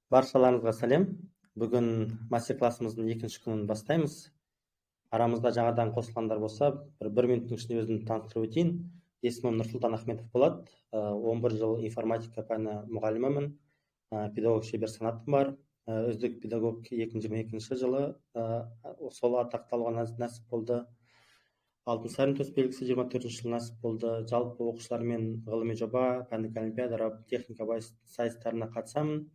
Баршаларыңызға сәлем. Бүгін мастер-классымыздың екінші күнін бастаймыз. Арамызда жаңадан қосылғандар болса, бір минуттың ішінде өзімді таныстырып өтейін. Есімім Нұрсұлтан Ахметов болады. 11 жыл информатика пәні мұғалімімін. Педагог шебер санатым бар. Үздік педагог 2022 жылы сол атақты алуға нәсіп болды. Алтын сарин төсбелгісі 24 жылы нәсіп болды. Жалпы оқушылармен ғылыми жоба, пәндік олимпиада, техника сайыстарына қатысамын.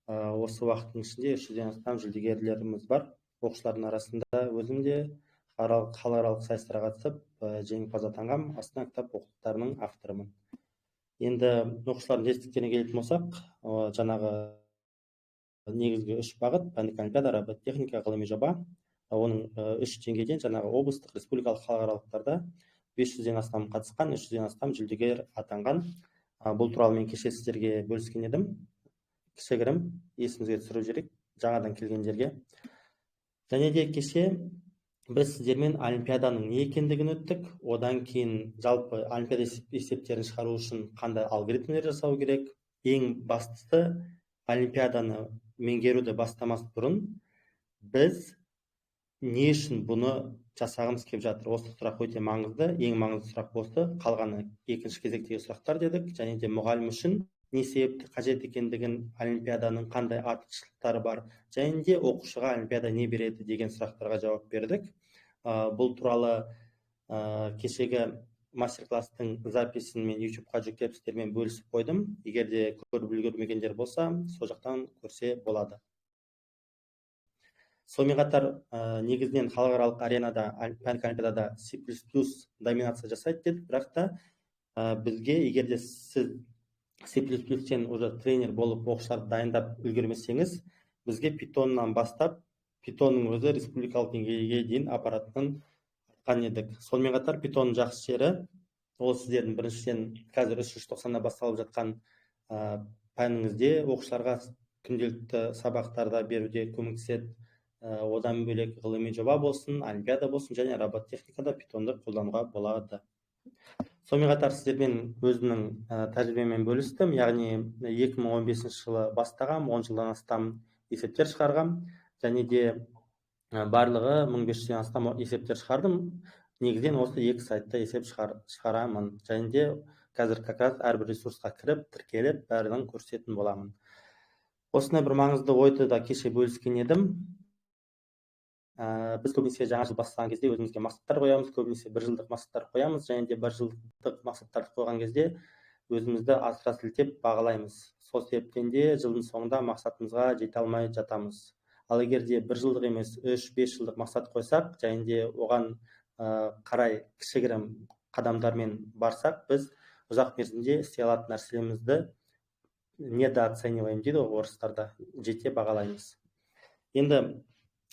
Осы уақыттың ішінде 300-ден астам жүлдегерлеріміз бар. Оқушылардың арасында өзім де халықаралық сайыстарға қатысып, жеңімпаз атанғам. Астана кітап оқулықтарының авторымын. Енді оқушылардың жетістіктеріне келетін болсақ, жаңағы негізгі 3 бағыт: пәндік олимпиада, техника, ғылыми жоба. Оның 3 деңгейден жаңағы облыстық, республикалық, халықаралықтарда 500-ден астам қатысқан, 300-ден астам жүлдегер атанған. Бұл туралы мен кеше сіздерге бөліскен едім. Кішігірім есіңізге түсіру керек жаңадан келгендерге. Және де кеше біз сіздермен олимпиаданың не екендігін өттік. Одан кейін жалпы олимпиада есептерін шығару үшін қандай алгоритмдер жасау керек. Ең бастысы, олимпиаданы меңгеруді бастамас бұрын біз не үшін бұны жасағымыз келіп жатыр? Осы сұрақ өте маңызды. Ең маңызды сұрақ осы. Қалғаны екінші кезектегі сұрақтар дедік. Және де мұғалім үшін не себепті қажет екендігін, олимпиаданың қандай артықшылықтары бар, және де оқушыға олимпиада не береді деген сұрақтарға жауап бердік. Бұл туралы кешегі мастер-класстың записін мен YouTube-ға жүктеп сіздермен бөлісіп қойдым. Егер де көріп үлгермегендер болса, сол жақтан көрсе болады. Сонымен қатар негізінен халықаралық аренада, пәндік олимпиадада C++ доминация жасайды дедік, бірақ та бізге, егер де сіз C++-тен уже тренер болып оқушыларды дайындап үлгермесеңіз, бізге Pythonнан бастап, Pythonның өзі республикалық деңгейге дейін апаратынын айтқан едік. Сонымен қатар Pythonның жақсы жері, ол сіздердің біріншіден қазір 390-да басталып жатқан пәніңізде оқушыларға күнделікті сабақтарда беруде көмектеседі. Одан бөлек ғылыми жоба болсын, олимпиада болсын, және робототехникада Pythonды қолдануға болады. Сонымен қатар сіздермен өзімнің тәжірибемен бөлістім. Яғни 2015 жылы бастағам, 10 жылдан астам есептер шығарғам, және де барлығы 1500-ден астам есептер шығардым. Негізінен осы 2 сайтта есеп шығарамын. Және де қазір как раз әрбір ресурсқа кіріп, тіркеліп, бәрін көрсететін боламын. Осындай бір маңызды ойды да кеше бөліскен едім. Біз көбінесе жаңа жыл бастаған кезде өзімізге мақсаттар қоямыз, көбінесе 1 жылдық мақсаттар қоямыз, және де 1 жылдық мақсаттарды қойған кезде өзімізді асыра сілтеп бағалаймыз. Сол себептен де жылдың соңында мақсатымызға жете алмай жатамыз. Ал егер де 1 жылдық емес, 3-5 жылдық мақсат қойсақ, және де оған қарай кішігірім қадамдармен барсақ, біз ұзақ мерзімде істей алатын нәрселерімізді недооцениваем дейді орыстарда, жете бағалаймыз. Енді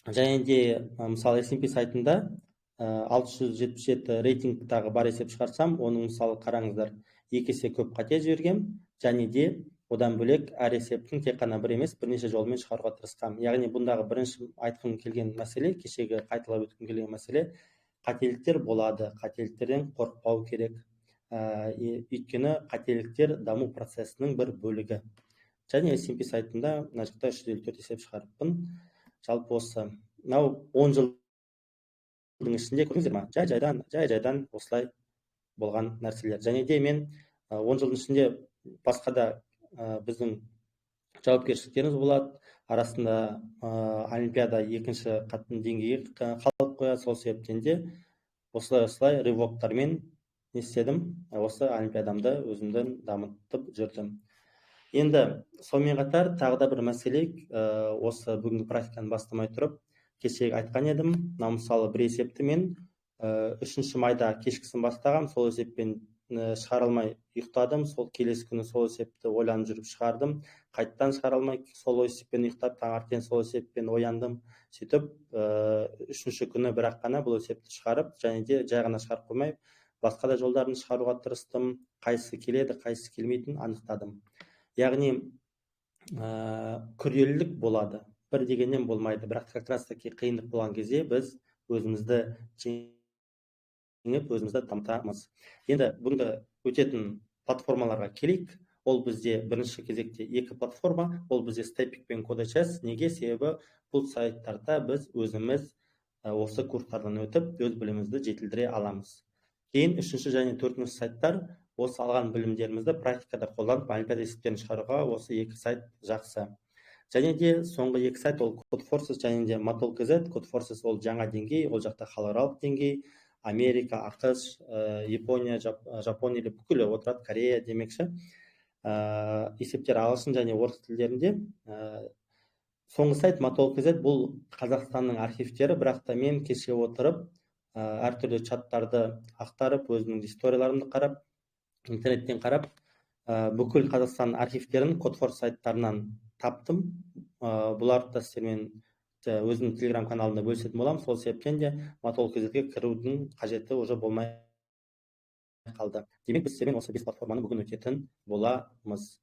және де мысалы S&P сайтында 677 рейтингтағы бар есеп шығарсам, оның мысалы қараңыздар, 2 есе көп қате жібергем, және де одан бөлек әр есептің тек қана бір емес, бірнеше жолмен шығаруға тырысқам. Яғни бұндағы бірінші айтқым келген мәселе, кешегі қайталап өткім келген мәселе, қателіктер болады, қателіктерден қорықпау керек. Өйткені қателіктер даму процесінің бір бөлігі. Және S&P сайтында мына жақта 354 есеп шығарыппын. Жалпы осы 10 жылдың ішінде көрдіңіздер ма? Жай-жайдан осылай болған нәрселер. Және де мен 10 жылдың ішінде басқа да біздің жауапкершіліктеріміз болады. Арасында олимпиада екінші деңгейге қалып қояды. Сол себептен де осылай рывоктармен не істедім? Осы олимпиадамды өзімді дамытып жүрдім. Енді сонымен қатар тағы да бір мәселе, осы бүгінгі практиканы бастамай тұрып, кешегі айтқан едім. Мысалы бір есепті мен 3 майда кешкісін бастағам, сол есеппен шығара алмай ұйықтадым. Сол келесі күні сол есепті ойланып жүріп шығардым. Қайттан шығара алмай сол есеппен ұйықтап, таңертең сол есеппен ояндым. Сөйтіп 3-ші күні бірақ қана бұл есепті шығарып, және де жай ғана шығарып қоймай, басқа да жолдарын шығаруға тырыстым. Қайсысы келеді, қайсысы келмейтінін анықтадым. Яғни күрделілік болады, бір дегеннен болмайды, бірақ как раз таки қиындық болған кезде біз өзімізді жеңіп, өзімізді дамытамыз. Енді бүгінгі өтетін платформаларға келейік. ол бізде бірінші кезекте екі платформа, ол бізде Stepik пен CodeHS. Неге? Себебі бұл сайттарда біз өзіміз осы курстардан өтіп өз білімімізді жетілдіре аламыз. Кейін үшінші және төртінші сайттар осы алған білімдерімізді практикада қолданып олимпиада есептерін шығаруға осы екі сайт жақсы. Және де соңғы екі сайт ол Codeforces және де Matol.kz. Codeforces ол жаңа деңгей, ол жақта халықаралық деңгей, Америка, ақш, Япония, Жапония или бүкілі отырады, Корея демекші. Есептер ағылшын және орыс тілдерінде. Соңғы сайт Matol.kz бұл Қазақстанның архивтері, бірақ та мен кеше отырып әртүрлі чаттарды ақтарып, өзімнің историяларымды қарап, интернеттен қарап, бүкіл Қазақстан архивтерін Codeforces сайттарынан таптым. Бұларды да сіздермен өзімнің телеграм каналында бөлісетін боламын. Сол себептен де Matol.kz-ге кірудің қажеті уже болмай қалды. Демек, біз сіздермен осы 5 платформаны бүгін өтетін боламыз.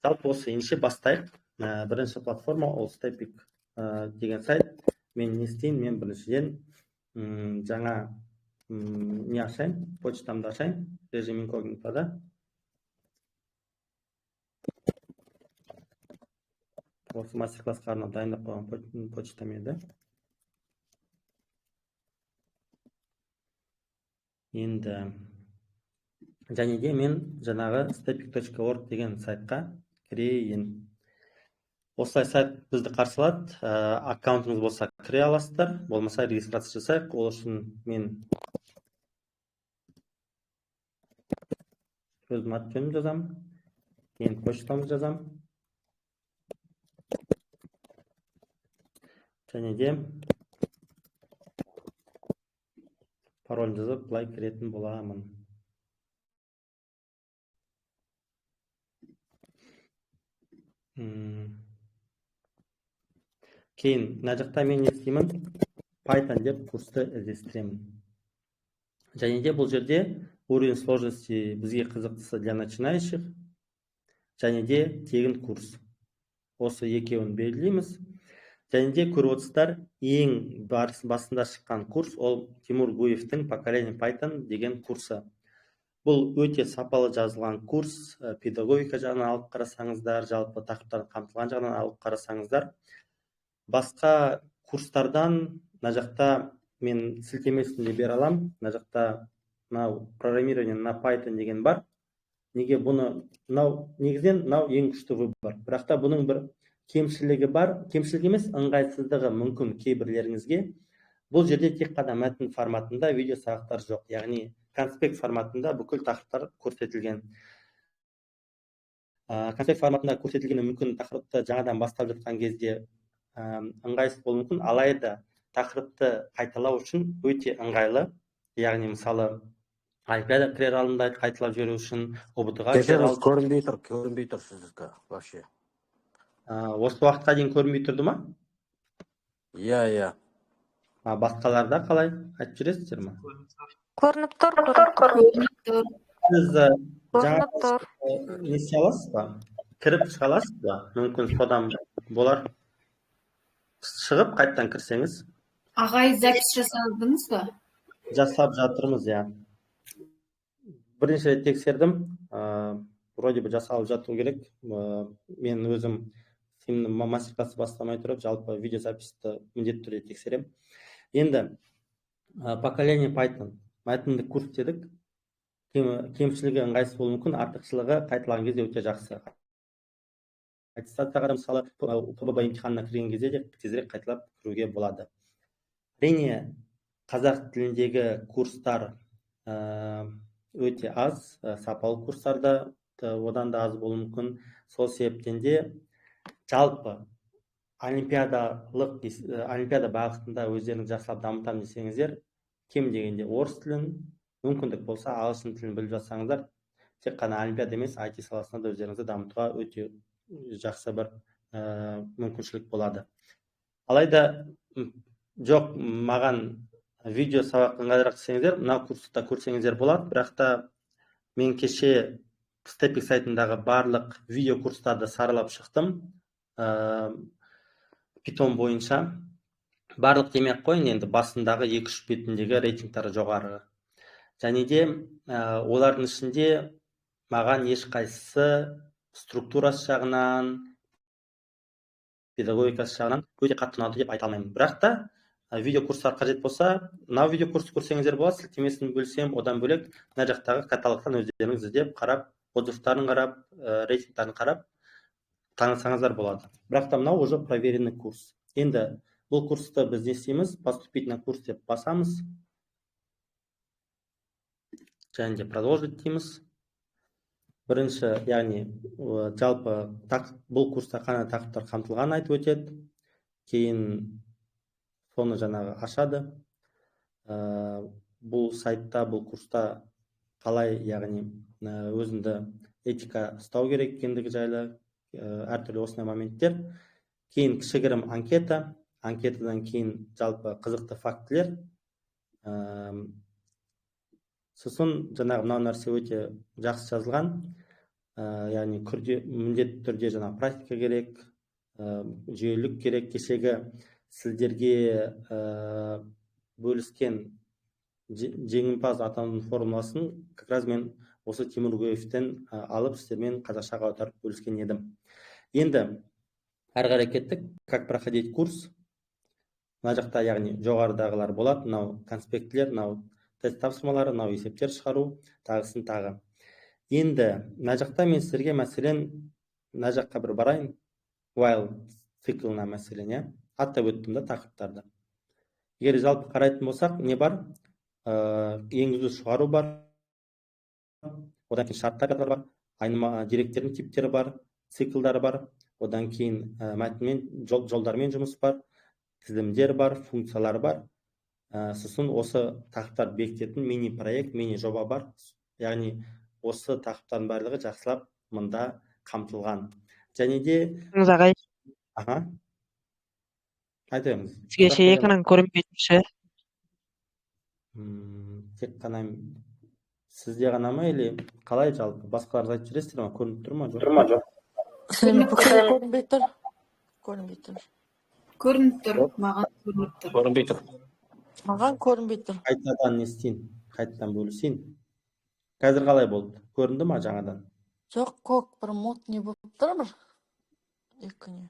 Жалпы осы ендеше бастайық. Бірінші платформа ол Stepik деген сайт. Мен не істейін? Мен біріншіден жаңа не ашайын? Почтамды ашайын. Режим инкогнитода. Осы мастер-классқа арнап дайындап қойған почтам еді. Енді және де мен жаңағы stepik.org деген сайтқа кірейін. Осылай сайт бізді қарсы алады. Аккаунтымыз болса кіре аласыздар, болмаса регистрация жасайық. Ол үшін мен өзім аты-жөнімді жазамын, кейін почтамды жазамын. Және де пароль жазып, былай кіретін боламын. Кейін мына жақта мен не істеймін? Python деп курсты іздестіремін. Және де бұл жерде уровень сложности бізге қызықтысы для начинающих, және де тегін курс. Осы екеуін белгілейміз. Және де көріп отырсыздар, ең басында шыққан курс ол Тимур Гуевтің Поколение Python деген курсы. Бұл өте сапалы жазылған курс. Педагогика жағынан алып қарасаңыздар, жалпы тақырыптар қамтылған жағынан алып қарасаңыздар. Басқа курстардан мына жақта мен сілтемесін де бере аламын. Мына жақта программирование на Python деген бар. Неге бұны негізінен ең күшті выбор. Бірақ та бұның бір кемшілігі бар. Кемшілік емес, ыңғайсыздығы мүмкін кейбірлеріңізге. Бұл жерде тек қана мәтін форматында видео сабақтар жоқ. Яғни конспект форматында бүкіл тақырыптар көрсетілген. Конспект форматында көрсетілген мүмкін тақырыпты жаңадан бастап жатқан кезде ыңғайсыз болуы мүмкін. Алайда тақырыпты қайталау үшін өте ыңғайлы. Яғни мысалы олимпиада кірер алдында қайталап жіберу үшін, ұбт-ға көрінбей тұр сіздікі вообще. Осы уақытқа дейін көрінбей тұрды ма? Иә. Басқаларда қалай? Айтып жүресіздер ма? Көрініп тұр. Сіз жаңа не істей аласыз ба? Кіріп шыға аласыз ба? Мүмкін содан болар. Шығып қайттан кірсеңіз. Ағай, запись жасадыңыз ба? Жасап жатырмыз, иә. Бірінші рет тексердім. Вроде бы жасалып жату керек. Мен өзім мастер-классы бастамай тұрып, жалпы видеозаписті міндетті түрде тексерем. Енді Поколение Python мәтіндік курс дедік. Кемшілігі ыңғайсыз болуы мүмкін, артықшылығы қайталаған кезде өте жақсы. Аттестацияға мысалы ПББ емтиханына кірген кезде де тезірек қайталап кіруге болады. Әрине, қазақ тіліндегі курстар өте аз, сапалы курстарда одан да аз болуы мүмкін. Сол себептен де жалпы олимпиада бағытында өздеріңіз жақсылап дамытамын десеңіздер, кем дегенде орыс тілін, мүмкіндік болса ағылшын тілін біліп жатсаңыздар, тек қана олимпиада емес, IT саласында да өздеріңізді дамытуға өте жақсы бір мүмкіншілік болады. Алайда жоқ, маған видео сабақ ыңғайлырақ десеңіздер, мына курсты көрсеңіздер болады, бірақ та мен кеше Stepik сайтындағы барлық видео курстарды саралап шықтым. Python бойынша барлық демек қойын, енді басындағы 2-3 бетіндегі рейтингтары жоғары. Және де олардың ішінде маған ешқайсысы структурасы жағынан, педагогикасы жағынан өте қатты ұнады деп айта алмаймын. Бірақ та видео курстар қажет болса, мына видео курсты көрсеңіздер болады, сілтемесін бөлсем, одан бөлек мына жақтағы каталогтан өздеріңіз іздеп қарап, отзывтарын қарап, рейтингтарын қарап танысаңыздар болады. Бірақ та мынау уже проверенный курс. Енді бұл курсты біз не істейміз? Поступить на курс деп басамыз. Және де продолжить дейміз. Бірінші, яғни жалпы бұл курста қандай тақырыптар қамтылғанын айтып өтеді. Кейін соны жаңағы ашады. Бұл сайтта, бұл курста қалай, яғни өзіңді этика ұстау керек екендігі жайлы әртүрлі осындай моменттер. Кейін кішігірім анкета, анкетадан кейін жалпы қызықты фактілер. Сосын жаңағы мынау нәрсе өте жақсы жазылған. Яғни міндетті түрде жаңағы практика керек, жүйелік керек. Кешегі сіздерге бөліскен жеңімпаз атаудың формуласын как раз мен осы Тимур Гуевтен алып сіздермен қазақшаға аударып бөліскен едім. Енді әрі қарай кеттік. Как проходить курс? Мына жақта яғни жоғарыдағылар болады. Мынау конспектілер, мынау тест тапсырмалары, мынау есептер шығару, тағысын тағы. Енді мына жақта мен сіздерге мәселен мына жаққа бір барайын. While циклына мәселен, аттап өттім да тақырыптарды. Егер жалпы қарайтын болсақ, не бар? Енгізу шығару бар. Одан кейін шарттар бар, айнымалы деректердің типтері бар, циклдары бар. Одан кейін мәтінмен, жолдармен жұмыс бар, тізімдер бар, функциялар бар. Сосын осы тақырыптар бекітетін мини-проект, мини-жоба бар. Яғни осы тақырыптардың барлығы жақсылап мұнда қамтылған. Және де... ағай. Айтыңыз. Сізге екран көрінбейтінші. Тек қана сізде ғана ма, или қалай жалпы? Басқалар айтып жүресіздер ма? Көрініп тұр ма? Көрінбей тұр. Көрініп тұр, маған көрініп тұр. Көрінбей тұр. Маған көрінбей тұр. Қайтадан не істейін? Қайтадан бөлісейін. Қазір қалай болды? Көрінді ма жаңадан? Жоқ, көк бір мод не болып тұр бір. Екіне.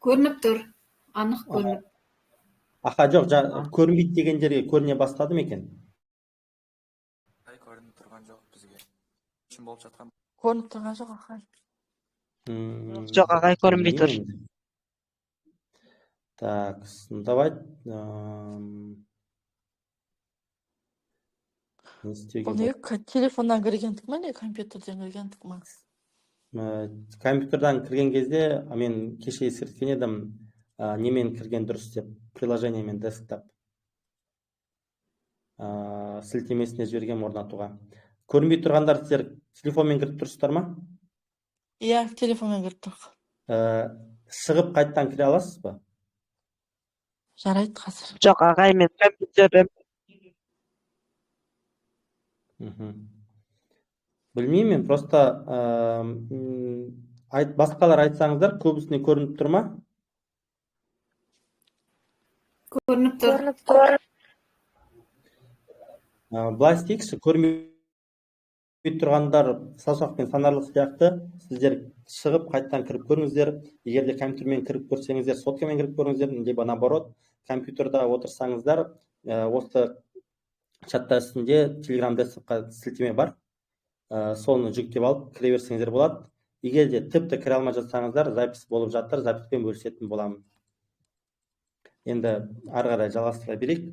Көрініп тұр, анық көрініп. Жоқ, көрінбейді деген жерге көріне бастады ма екен? Көрініп тұрған жоқ бізге. Үшін болып жатқан. Көрініп тұрған жоқ, ағай. Жоқ, ағай, көрінбей тұр. Так, давай. Бұл не телефоннан кіргендік ма, не компьютерден кіргендік ма? Компьютердан кірген кезде, мен кеше ескерткен едім, немен кірген дұрыс деп, приложениемен десктап. Сілтемесіне жіберген орнатуға. Көрінбей тұрғандар сіздер телефонмен кіріп тұрсыздар ма? Иә, телефонмен кіріп тұр. Шығып қайттан кіре аласыз ба? Жарайды қазір. Жоқ, ағай, мен компьютерім. Білмеймін, просто басқалар айтсаңыздар, көбісіне көрініп тұр ма? Көрініп тұр. Былай істейікші, көрінбей тұрғандар саусақпен санарлық сияқты, сіздер шығып қайттан кіріп көріңіздер. Егер де компьютермен кіріп көрсеңіздер, соткамен кіріп көріңіздер, либо наоборот, компьютерда отырсаңыздар, осы чатта үстінде Telegram десктопқа сілтеме бар. Соны жүктеп алып кіре берсеңіздер болады. Егер де тіпті кіре алмай жатсаңыздар, запись болып жатыр, записпен бөлісетін боламын. Енді ары қарай жалғастыра берейік.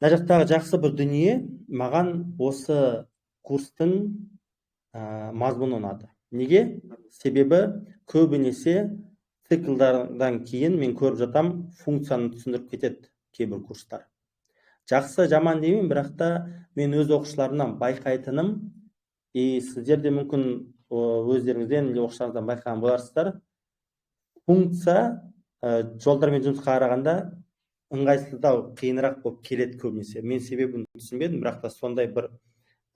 Мына жақтағы жақсы бір дүние, маған осы курстың мазмұны ұнады. Неге? Себебі көбінесе циклдардан кейін мен көріп жатам, функцияны түсіндіріп кетеді кейбір курстар. Жақсы, жаман деймін, бірақ та мен өз оқушыларымнан байқайтыным, сіздер де мүмкін өздеріңізден оқушыларыңыздан байқаған боларсыздар. Функция жолдармен жұмысқа қарағанда ыңғайсыздау, қиынырақ болып келеді көбінесе. Мен себебін түсінбедім, бірақ та сондай бір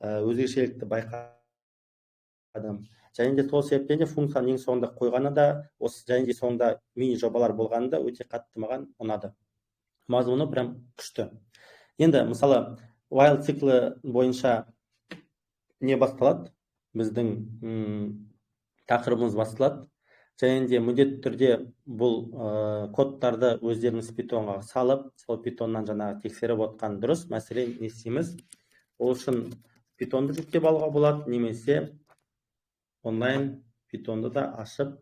өзгешелікті байқадым. Және де сол себептен де функцияны ең соңында қойғаны да, осы және де соңында мини жобалар болғаны да өте қатты маған ұнады. Мазмұны прям күшті. Енді мысалы while циклі бойынша не басталады? Біздің тақырыбымыз басталады. Және де міндетті түрде бұл кодтарды өздеріңіз питонға салып, сол питоннан жаңағы тексеріп отқан дұрыс. Мәселен, не істейміз? Ол үшін питонды жүктеп алуға болады, немесе онлайн питонды да ашып,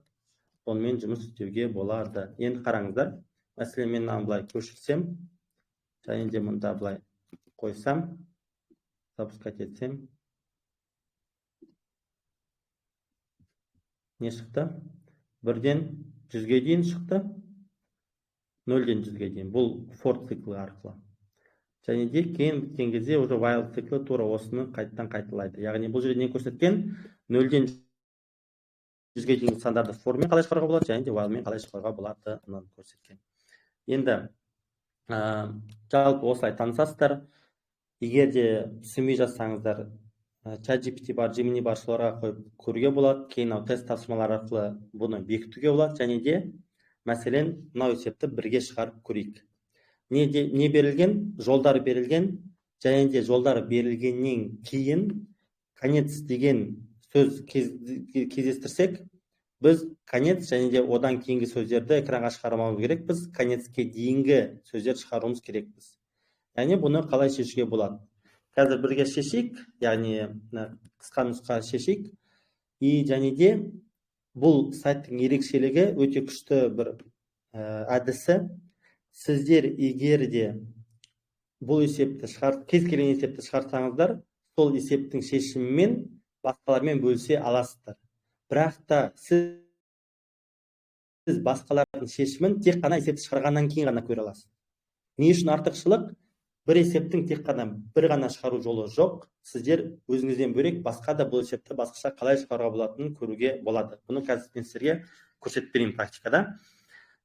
онымен жұмыс істеуге болады. Енді қараңыздар. Мәселен, мен мынаны былай көшірсем, және де мұнда былай қойсам, запускать етсем, не шықты? 1-ден 100-ге дейін шықты, 0-ден 100-ге дейін. Бұл for циклы арқылы. Және де кейін біткен кезде уже while циклы тура осыны қайтадан қайталайды. Яғни бұл жерде не көрсеткен? 0-ден 100-ге дейін стандартты forмен қалай шығаруға болады, және де whileмен қалай шығаруға болатынын көрсеткен. Енді жалпы осылай танысасыздар. Егер де түсінбей жатсаңыздар, ChatGPT бар, Gemini бар, соларға қойып көруге болады. Кейін тест тапсырмалары арқылы бұны бекітуге болады. Және де мәселен, мынау есепті бірге шығарып көрейік. Не берілген? Жолдар берілген. Және де жолдар берілгеннен кейін конец деген сөз кездестірсек, біз конец және де одан кейінгі сөздерді экранға шығармауымыз керек. Біз конецке дейінгі сөздер шығаруымыз керекпіз. Яғни бұны қалай шешуге болады? Қазір бірге шешейік, яғни қысқа нұсқа шешейік. Және де бұл сайттың ерекшелігі өте күшті бір әдісі. Сіздер егер де бұл есепті кез келген есепті шығарсаңыздар, сол есептің шешімімен басқалармен бөлісе аласыздар. Бірақ та сіз басқалардың шешімін тек қана есепті шығарғаннан кейін ғана көре аласыз. Не үшін артықшылық? Бір есептің тек қана бір ғана шығару жолы жоқ. Сіздер өзіңізден бөлек басқа да бұл есепті басқаша қалай шығаруға болатынын көруге болады. Бұны қазір мен сіздерге көрсетіп берейін практикада.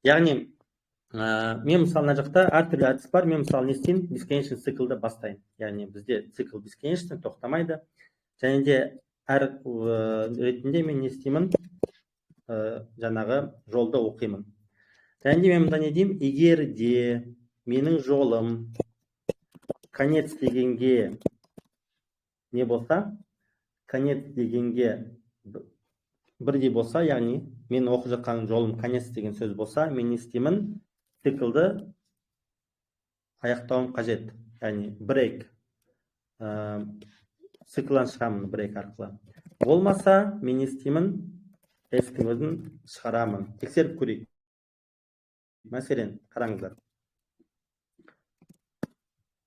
Яғни, мен мысалы мына жақта әртүрлі әдіс бар. Мен мысалы не істеймін? Bесконечный циклды бастаймын. Яғни бізде цикл бесконечный, тоқтамайды. Және де әр ретінде мен не істеймін? Жаңағы жолды оқимын. Және де мен мұнда не деймін? Егер де менің жолым конец дегенге не болса, конец дегенге бірдей болса, яғни мен оқып жатқан жолым конец деген сөз болса, мен не істеймін? Циклды аяқтауым қажет. Яғни брейк. Циклдан шығамын брейк арқылы. Болмаса, мен не істеймін? F-тің өзін шығарамын. Тексеріп көрейік. Мәселен, қараңыздар.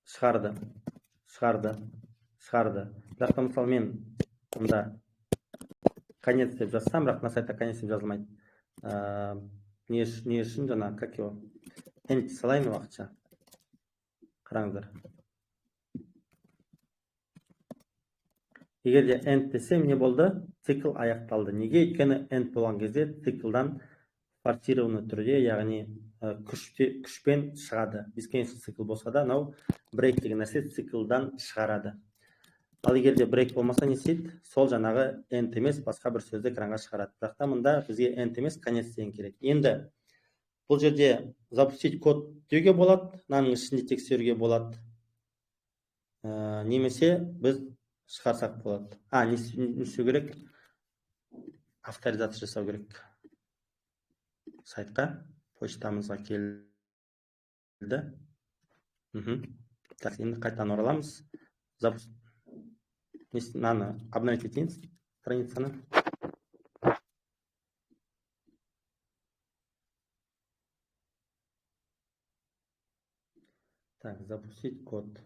Шығарды. Бірақ та мысалы мен мұнда конец деп жазсам, бірақ мына сайтта конец деп жазылмайды. Не үшін жаңа, как его? End салайын уақытша. Қараңыздар. Егер де end десем, не болды? Цикл аяқталды. Неге? Өйткені end болған кезде циклдан форсированный түрде, яғни күшпен шығады. Бесконечный цикл болса да, мынау брейк деген нәрсе циклдан шығарады. Ал егер де брейк болмаса не істейді? Сол жаңағы end емес, басқа бір сөзді экранға шығарады. Бірақ та мұнда бізге end емес, конец деген керек. Енді бұл жерде запустить код деуге болады, мынаның ішінде тексеруге болады. Немесе біз шығарсақ болады. Не істеу керек? Авторизация жасау керек. Сайтқа, почтамызға келді. Так, енді қайтадан ораламыз. Мынаны обновить етейін страницаны. Так, запустить код.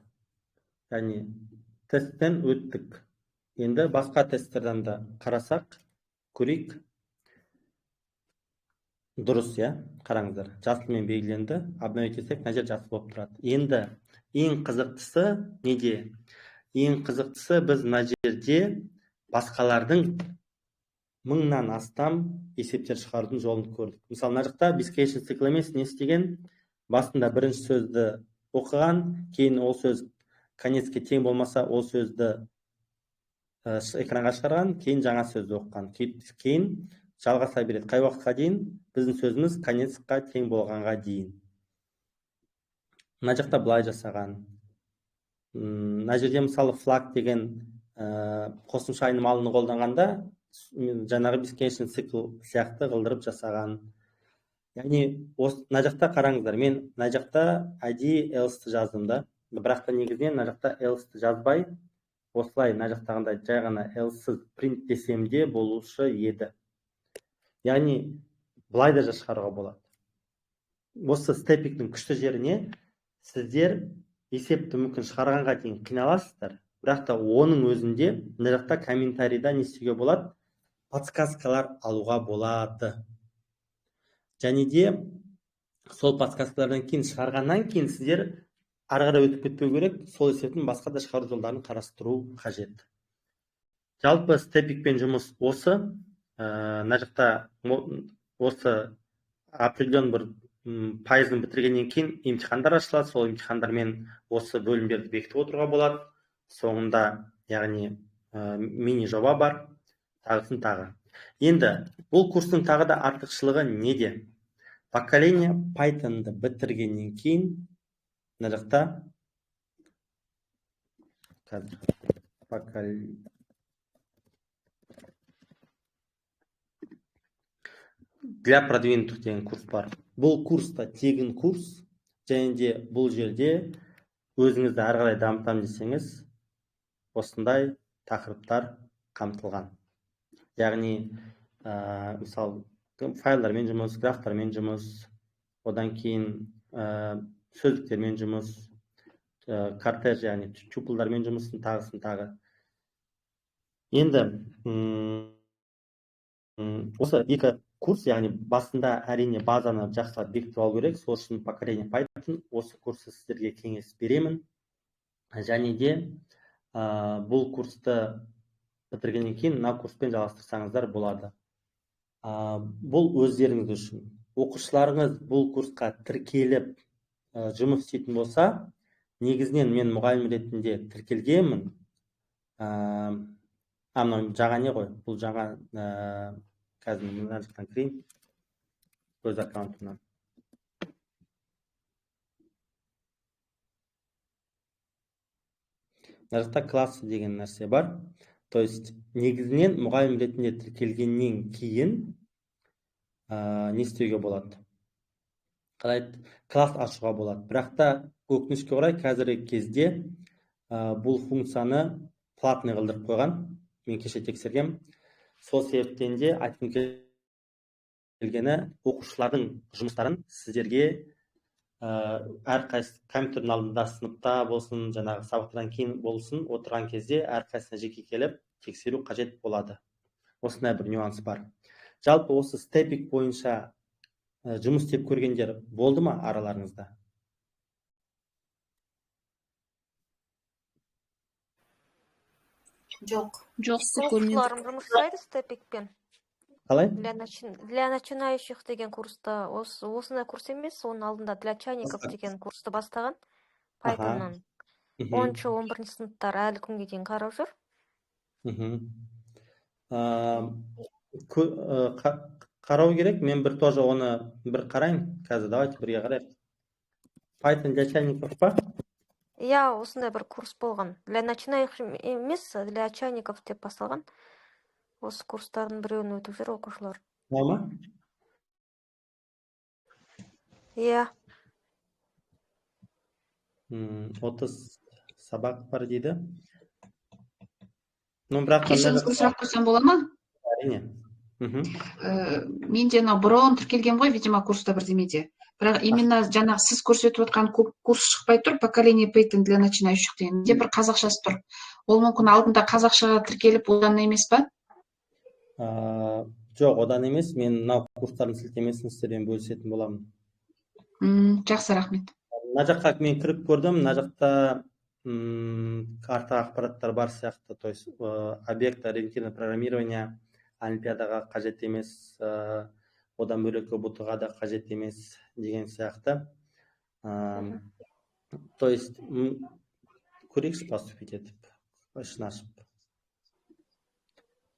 Яғни тесттен өттік. Енді басқа тесттерден де қарасақ, көрейік. Дұрыс, қараңыздар. Жасылмен белгіленді. Обновить етсек, мына жер жасыл болып тұрады. Енді ең қызықтысы неде? Ең қызықтысы біз мына жерде басқалардың 1000-нан астам есептер шығарудың жолын көрдік. Мысалы, мына жақта beskation цикл емес, не істеген? Басында бірінші сөзді оқыған, кейін ол сөз конецке тең болмаса, ол сөзді экранға шығарған, кейін жаңа сөзді оқыған. Кейін жалғаса береді. Қай уақытқа дейін? Біздің сөзіміз конецқа тең болғанға дейін. Мына жақта былай жасаған. Мына жерде мысалы flag деген қосымша айнымалыны қолданғанда жаңағы бескеншн цикл сияқты қылдырып жасаған. Яғни мына жақта қараңыздар, мен мына жақта әдейі else жаздым да, бірақ та негізінен мына жақта else жазбай, осылай мына жақтағындай жай ғана else print десем де болушы еді. Яғни былай да шығаруға болады. Осы степиктің күшті жеріне сіздер есепті мүмкін шығарғанға дейін қиналасыздар, бірақ та оның өзінде мына жақта комментарийда не істеуге болады? Подсказкалар алуға болады. Және де сол подсказкалардан кейін шығарғаннан кейін сіздер ары қарай өтіп кетпеу керек, сол есептің басқа да шығару жолдарын қарастыру қажет. Жалпы степикпен жұмыс осы. Мына жақта осы определен бір пайызын бітіргеннен кейін емтихандар ашылады, сол емтихандармен осы бөлімдерді бекітіп отыруға болады. Соңында, яғни мини жоба бар, тағысын тағы. Енді бұл курстың тағы да артықшылығы неде? Поколение Python'ды бітіргеннен кейін мына жақта для продвинутых деген курс бар. Бұл курста тегін курс, және де бұл жерде өзіңізді ары қарай дамытам десеңіз, осындай тақырыптар қамтылған. Яғни, мысалы, файлдармен жұмыс, графтармен жұмыс, одан кейін сөздіктермен жұмыс, кортеж, яғни тюпылдармен жұмысын тағысын тағы. Енді осы екі курс, яғни басында әрине базаны жақсылап бекітіп алу керек. Сол үшін поколение Python осы курсты сіздерге кеңес беремін. Және де бұл курсты бітіргеннен кейін мына курспен жалғастырсаңыздар болады. Бұл өздеріңіз үшін. Оқушыларыңыз бұл курсқа тіркеліп жұмыс істейтін болса, негізінен мен мұғалім ретінде тіркелгенмін. Мынау жаңа не ғой? Бұл жаңа қазір мына жақтан кірейін. Өз аккаунтымнан. Мына жақта классы деген нәрсе бар. То есть негізінен мұғалім ретінде тіркелгеннен кейін не істеуге болады? Класс ашуға болады. Бірақ та өкінішке орай қазіргі кезде бұл функцияны платный қылдырып қойған. Мен кеше тексергем. Сол себептен де айтқым келгені, оқушылардың жұмыстарын сіздерге әрқайсы компьютердің алдында сыныпта болсын, жаңағы сабақтан кейін болсын, отырған кезде әрқайсына жеке келіп тексеру қажет болады. Осындай бір нюанс бар. Жалпы осы степик бойынша жұмыс істеп көргендер болды ма араларыңызда? Жоқ. Оқушыларым жұмыс жасайды степикпен. Қалай? Для начинающих деген курста, осындай курс емес, оның алдында для чайников деген курсты бастаған Python'нан. 10-11 сыныптар әлі күнге дейін қарап жүр. Қарау керек, мен бір тоже оны бір қарайын. Қазір давайте бірге қарайық. Python для чайников па? Иә, осындай бір курс болған. Для начинающих емес, для чайников деп басталған. Осы курстардың біреуін өтіп жүр оқушылар. Ма? Иә. 30 сабақ бар дейді. Бірақ кешіріңіз, сұрақ қойсам бола ма? Әрине. Мен жаңа бұрын тіркелген ғой, видимо, курста бірдемеде. Бірақ именно жаңағы сіз көрсетіп отқан курс шықпай тұр, поколение Python для начинающих деген. Менде бір қазақшасы тұр. Ол мүмкін алдында қазақшаға тіркеліп одан емес па? Жоқ, одан емес. Мен мынау курстардың сілтемесін сіздермен бөлісетін боламын. Жақсы, рахмет. Мына жаққа мен кіріп көрдім. Мына жақта артық ақпараттар бар сияқты. То есть объект ориентированное программирование олимпиадаға қажет емес, одан бөлек УБТ-ға да қажет емес деген сияқты. То есть көрейікші поступить етіп, ішін ашып.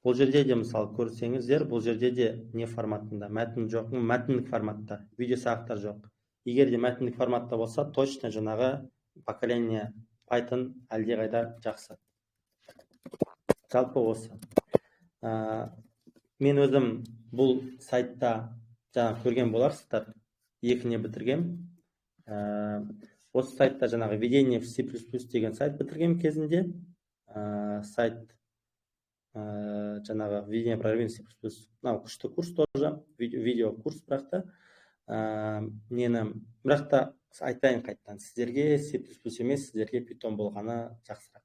Бұл жерде де мысалы көрсеңіздер, бұл жерде де не форматында? Мәтін жоқ, мәтіндік форматта, видео сабақтар жоқ. Егер де мәтіндік форматта болса, точно жаңағы поколение Python әлде қайда жақсы. жалпы осы. Мен өзім бұл сайтта жаңа көрген боларсыздар, 2-не бітіргем. Осы сайтта жаңағы введение в C++ деген сайт бітіргем кезінде. Сайт жаңағы введение программирования C++. Мынау күшті курс тоже, видео курс бірақта. Бірақта айтайын қайттан, сіздерге C++ емес, сіздерге Python болғаны жақсырақ.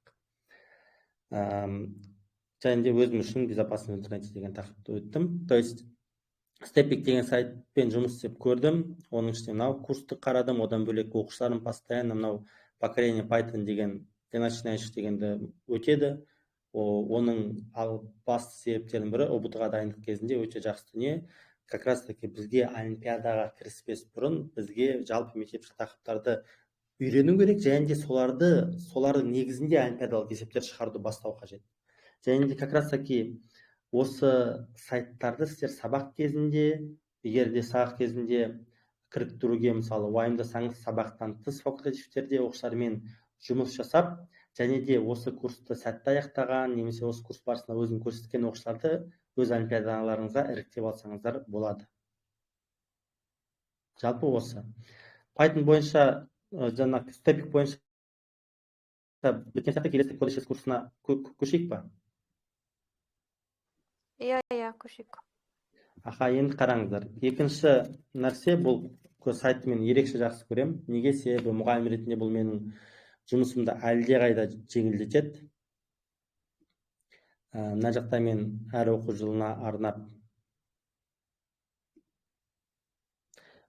Және де өзім үшін безопасный интернет деген тақырыпты өттім. То есть Stepik деген сайтпен жұмыс істеп көрдім. Оның ішінде мынау курсты қарадым, одан бөлек оқушыларым постоянно мынау поколение Python деген для начинающих дегенді өтеді. Оның басты себептерінің бірі ұбт-ға дайындық кезінде өте жақсы дүние. Как раз таки бізге олимпиадаға кіріспес бұрын бізге жалпы мектеп тақырыптарды үйрену керек, және де солардың негізінде олимпиадалық есептер шығаруды бастау қажет. Және де как раз таки осы сайттарды сіздер сабақ кезінде, егер де сабақ кезінде кіріктіруге мысалы уайымдасаңыз, сабақтан тыс факультативтерде оқушылармен жұмыс жасап, және де осы курсты сәтті аяқтаған, немесе осы курс барысында өзін көрсеткен оқушыларды өз олимпиадаларыңызға іріктеп алсаңыздар болады. Жалпы осы. Python бойынша, жаңағы Stepik бойынша біткен сияқты келесі кодекс курсына көшейік па? Иә, көшейік. Енді қараңыздар. Екінші нәрсе, бұл сайтты мен ерекше жақсы көрем. Неге? Себебі мұғалім ретінде бұл менің жұмысымды әлдеқайда жеңілдетеді. Мына жақта мен әр оқу жылына арнап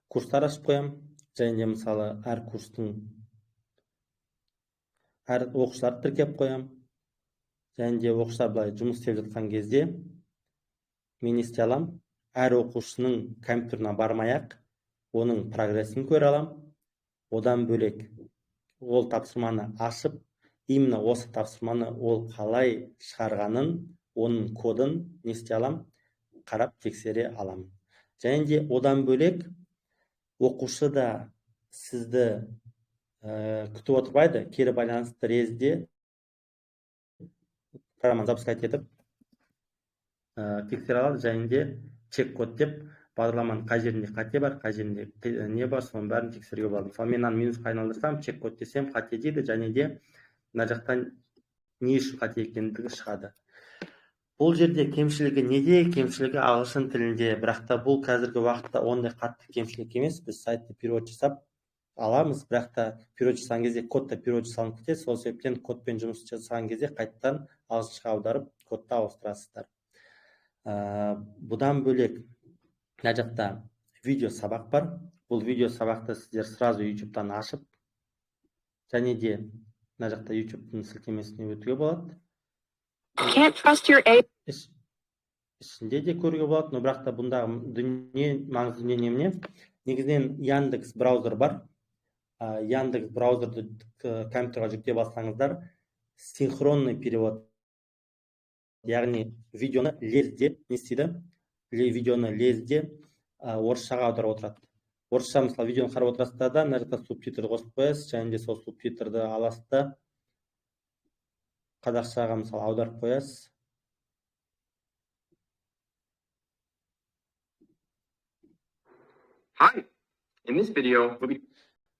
курстар ашып қоям. Және де мысалы әр оқушыларды тіркеп қоям. Және де оқушылар былай жұмыс істеп жатқан кезде мен есте алам, әр оқушының компьютеріне бармай-ақ оның прогрессін көре алам. Одан бөлек ол тапсырманы ашып, именно осы тапсырманы ол қалай шығарғанын, оның кодын не істей алам, қарап тексере аламын. Және де одан бөлек оқушы да сізді күтіп отырмайды, кері байланысты резде программаны запускать етіп тексере алады, және де чек код деп бағдарламаның қай жерінде қате бар, қай жерінде не бар, соның бәрін тексеруге болады. Мысалы мен минусқа айналдырсам, чек код десем қате дейді, және де мына жақтан не үшін қате екендігі шығады. Бұл жерде кемшілігі неде? Кемшілігі ағылшын тілінде, бірақ та бұл қазіргі уақытта ондай қатты кемшілік емес. Біз сайтты перевод жасап аламыз, бірақ та перевод жасаған кезде кодта перевод жасалынып кетеді. Сол себептен кодпен жұмыс жасаған кезде қайттан ағылшынша аударып кодта ауыстырасыздар. Бұдан бөлек мына жақта видео сабақ бар. Бұл видео сабақты сіздер сразу YouTube-тан ашып, және де мына жақта YouTube-тың сілтемесіне өтуге болады. Ішінде де көруге болады, но бірақ та бұндағы маңызды дүние немене? Негізінен Яндекс браузер бар. Яндекс браузерді компьютерға жүктеп алсаңыздар, синхронный перевод, яғни видеоны лезде не істейді? Видеоны лезде орысшаға аударып отырады. Орысша, мысалы, видеоны қарап отырасыздар да, мына жақта субтитрді қосып қоясыз, және де сол субтитрді аласыз да қазақшаға мысалы аударып қоясыз. Hi, in this video we'll be...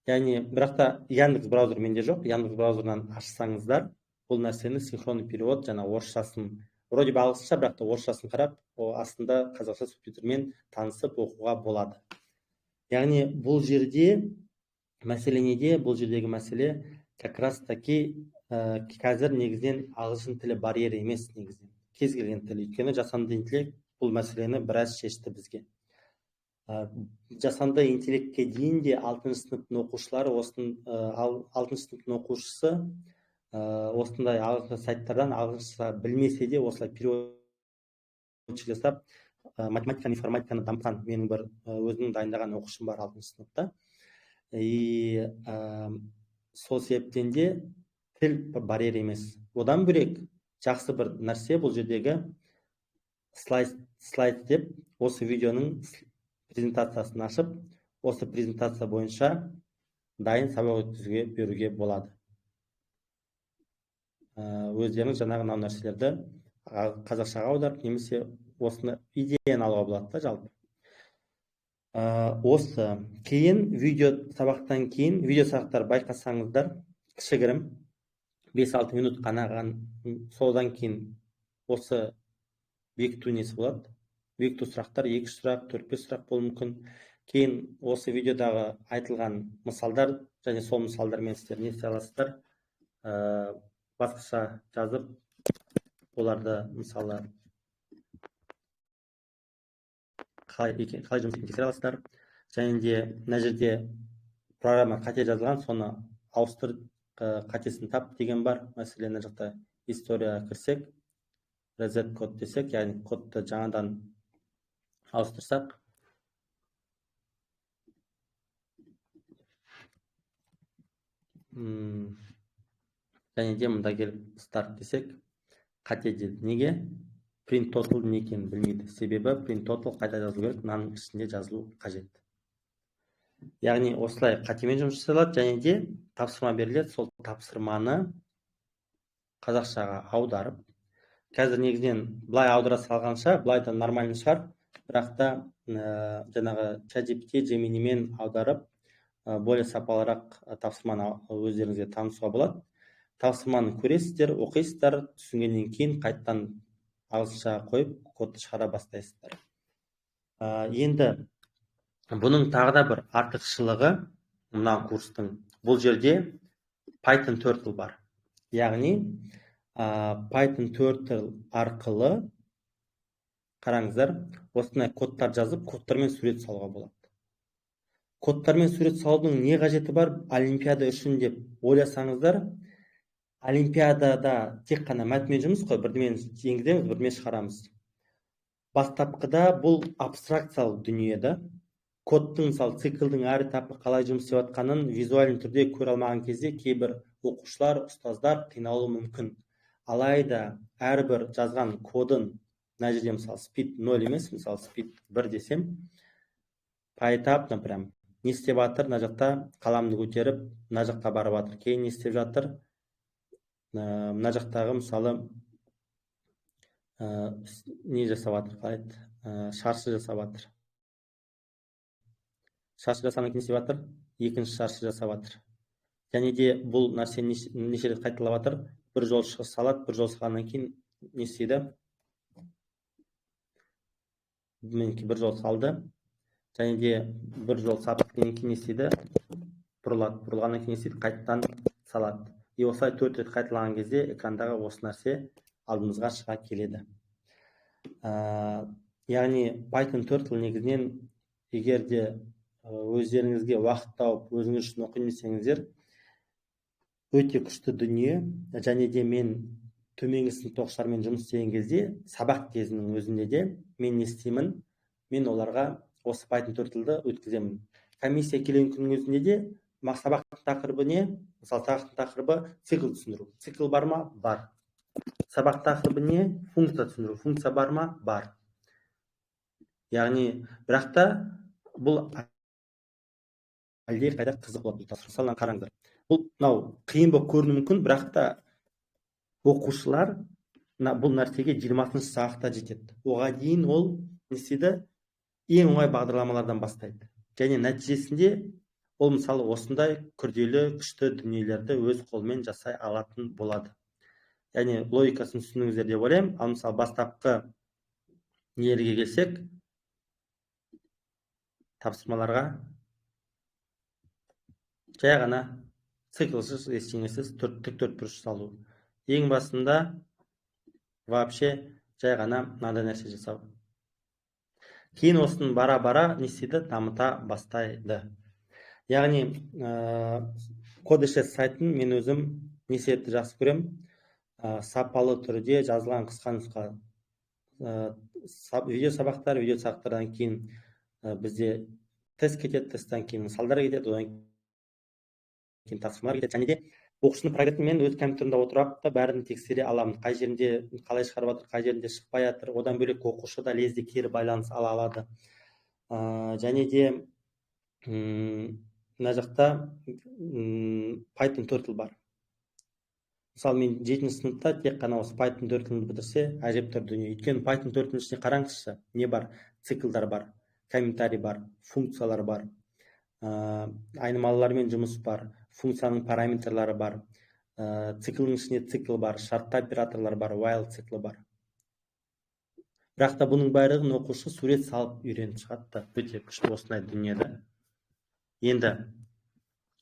Яғни, бірақ та Яндекс браузер менде жоқ. Яндекс браузернан ашсаңыздар, бұл нәрсені синхронный перевод, жаңа орысшасын, вроде бы ағылшынша, бірақ та орысшасын қарап, астында қазақша субтитрмен танысып оқуға болады. Яғни, бұл жерде мәселе неде? Бұл жердегі мәселе как раз таки қазір негізінен ағылшын тілі барьері емес негізінен. Кез келген тіл. Өйткені жасанды интеллект бұл мәселені біраз шешті бізге. Жасанды интеллектке дейін де 6 сыныптың оқушылары, 6 сыныптың оқушысы осындай ағылшынша сайттардан ағылшынша білмесе де осылай перевод жасап математиканы, информатиканы дамытқан. Менің бір өзінің дайындаған оқушым бар 6 сыныпта. Сол себептен де тіл барьер емес. Одан бөлек жақсы бір нәрсе бұл жердегі слайд деп, осы видеоның презентациясын ашып, осы презентация бойынша дайын сабақ өткізуге беруге болады. Өздеріңіз жаңағы нәрселерді қазақшаға аударып немесе осыны идеяны алуға болады да жалпы. Осы кейін видео сабақтан кейін видео сабақтар байқасаңыздар кішігірім 5-6 минут қана, содан кейін осы бекіту несі болады. Бекіту сұрақтар 2 сұрақ, 4-5 сұрақ болуы мүмкін. Кейін осы видеодағы айтылған мысалдар және сол мысалдармен сіздер не істей аласыздар, басқаша жазып, оларды мысалы қалай жұмыс істейтінін тексере аласыздар. Және де мына жерде программа қате жазылған, соны ауыстыр, қатесін тап деген бар. Мәселен, мына жақта историяға кірсек, reset код десек, яғни кодты жаңадан ауыстырсақ, және де мұнда келіп start десек, қате деді. Неге? Print total не екенін білмейді. Себебі print total қайта жазылу керек, мынаның ішінде жазылу қажет. Яғни осылай қатемен жұмыс жасалады, және де тапсырма беріледі. Сол тапсырманы қазақшаға аударып, қазір негізінен былай аудара салғанша, былай да нормальный шығар, бірақ та жаңағы ChatGPT, Gemini'мен аударып, более сапалырақ тапсырманы өздеріңізге танысуға болады. Тапсырманы көресіздер, оқисыздар, түсінгеннен кейін қайттан ағылшынша қойып, кодты шығара бастайсыздар. Енді бұның тағы да бір артықшылығы мына курстың. Бұл жерде Python Turtle бар. Яғни Python Turtle арқылы қараңыздар, осындай кодтар жазып, кодтармен сурет салуға болады. Кодтармен сурет салудың не қажеті бар олимпиада үшін деп ойласаңыздар, олимпиадада тек қана мәтінмен жұмыс қой, бірдемен енгіземіз, бірдемен шығарамыз. Бастапқыда бұл абстракциялық дүниеді. Кодтың, мысалы, циклдың әр этапы қалай жұмыс істеп жатқанын визуальный түрде көре алмаған кезде кейбір оқушылар, ұстаздар қиналуы мүмкін. Алайда әрбір жазған кодын, мына жерде мысалы speed 0 емес, мысалы speed 1 десем, поэтапно прям не істеп жатыр, мына жақта қаламды көтеріп, мына жаққа барып жатыр. Кейін не істеп жатыр? Мына жақтағы мысалы не жасап жатыр, қалайды? Шаршы жасап жатыр. Шаршы жасағаннан кейін не істеп жатыр? Екінші шаршы жасап жатыр. Және де бұл нәрсе неше рет қайталап жатыр? Бір жол шығыс салады, бір жол салғаннан кейін не істейді? Мінекей бір жол салды. Және де бір жол сапқаннан кейін не істейді? Бұрылады. Бұрылғаннан кейін не істейді? Қайттан салады. И осылай 4 рет қайталаған кезде экрандағы осы нәрсе алдымызға шыға келеді. Яғни Python Turtle негізінен егер де өздеріңізге уақыт тауып, өзіңіз үшін оқимын десеңіздер, өте күшті дүние. Және де мен төменгі сынып оқушылармен жұмыс істеген кезде, сабақ кезінің өзінде де мен не істеймін? Мен оларға осы Python Turtle'ды өткіземін. Комиссия келген күннің өзінде де сабақтың тақырыбы не? Мысалы, сабақтың тақырыбы цикл түсіндіру. Цикл бар ма? Бар. Сабақ тақырыбы не? Функция түсіндіру. Функция бар ма? Бар. Яғни, бірақ та бұл әлде қайда қызық болады. Мысалы, қараңыздар. Бұл қиын болып көрінуі мүмкін, бірақ та оқушылар бұл нәрсеге 20-шы сабақта жетеді. Оған дейін ол не істейді? Ең оңай бағдарламалардан бастайды. Және нәтижесінде ол мысалы осындай күрделі, күшті дүниелерді өз қолымен жасай алатын болады. Яғни логикасын түсіндіңіздер деп ойлаймын. Ал мысалы бастапқы нелерге келсек, тапсырмаларға жай ғана циклсыз, ештеңесіз тік төртбұрыш салу. Ең басында вообще жай ғана мынандай нәрсе жасау. Кейін осыны бара-бара не істейді? Дамыта бастайды. Яғни Codeshes сайтын мен өзім не себепті жақсы көрем? Сапалы түрде жазылған қысқа нұсқа видео сабақтардан кейін бізде тест кетеді, тесттен кейін мысалдар кетеді, одан кейін тапсырмалар кетеді. Және де оқушыны проектін мен өз компьютерімде отырып та бәрін тексере аламын. Қай жерінде қалай шығарып жатыр, қай жерінде шықпай жатыр. Одан бөлек оқушы да лезде кері байланыс ала алады. Және де мына жақта Python Turtle бар. Мысалы мен 7-ші сыныпта тек қана осы Python 4 тілін бітірсе әжептәуір дүние. Өйткені Python 4 ішіне қараңызшы, не бар? Циклдар бар, комментарий бар, функциялар бар, айнымалылармен жұмыс бар, функцияның параметрлары бар, циклдің ішінде цикл бар, шартты операторлар бар, while циклы бар. Бірақ та бұның барлығын оқушы сурет салып үйреніп шығады, өте күшті осындай дүниеде. Енді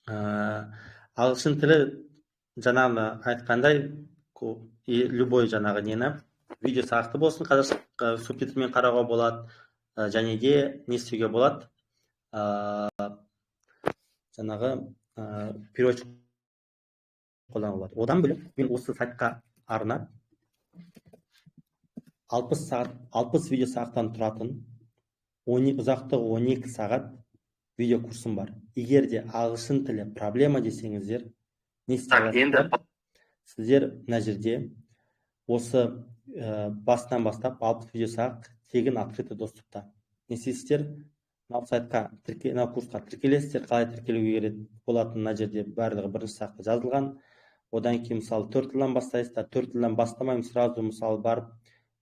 ағылшын тілі жаңағы айтқандай, любой жаңағы нені видео сабақты болсын, қазақша субтитрмен қарауға болады, және де не істеуге болады, жаңағы переводчик қолдануға болады. Одан бөлек мен осы сайтқа арнап 60 видео сағаттан тұратын ұзақтығы 12 сағат видео курсым бар. Егер де ағылшын тілі проблема десеңіздер, не істейсіздер? Сіздер мына жерде осы бастан бастап 60 видео сағат тегін открытый доступта. Не істейсіздер? Мына сайтқа, курсқа тіркелесіздер, қалай тіркелуге керек болатын мына жерде барлығы бірінші сақта жазылған. Одан кейін мысалы 4 тілден бастайсыздар, 4 тілден бастамаймын, сразу мысалы барып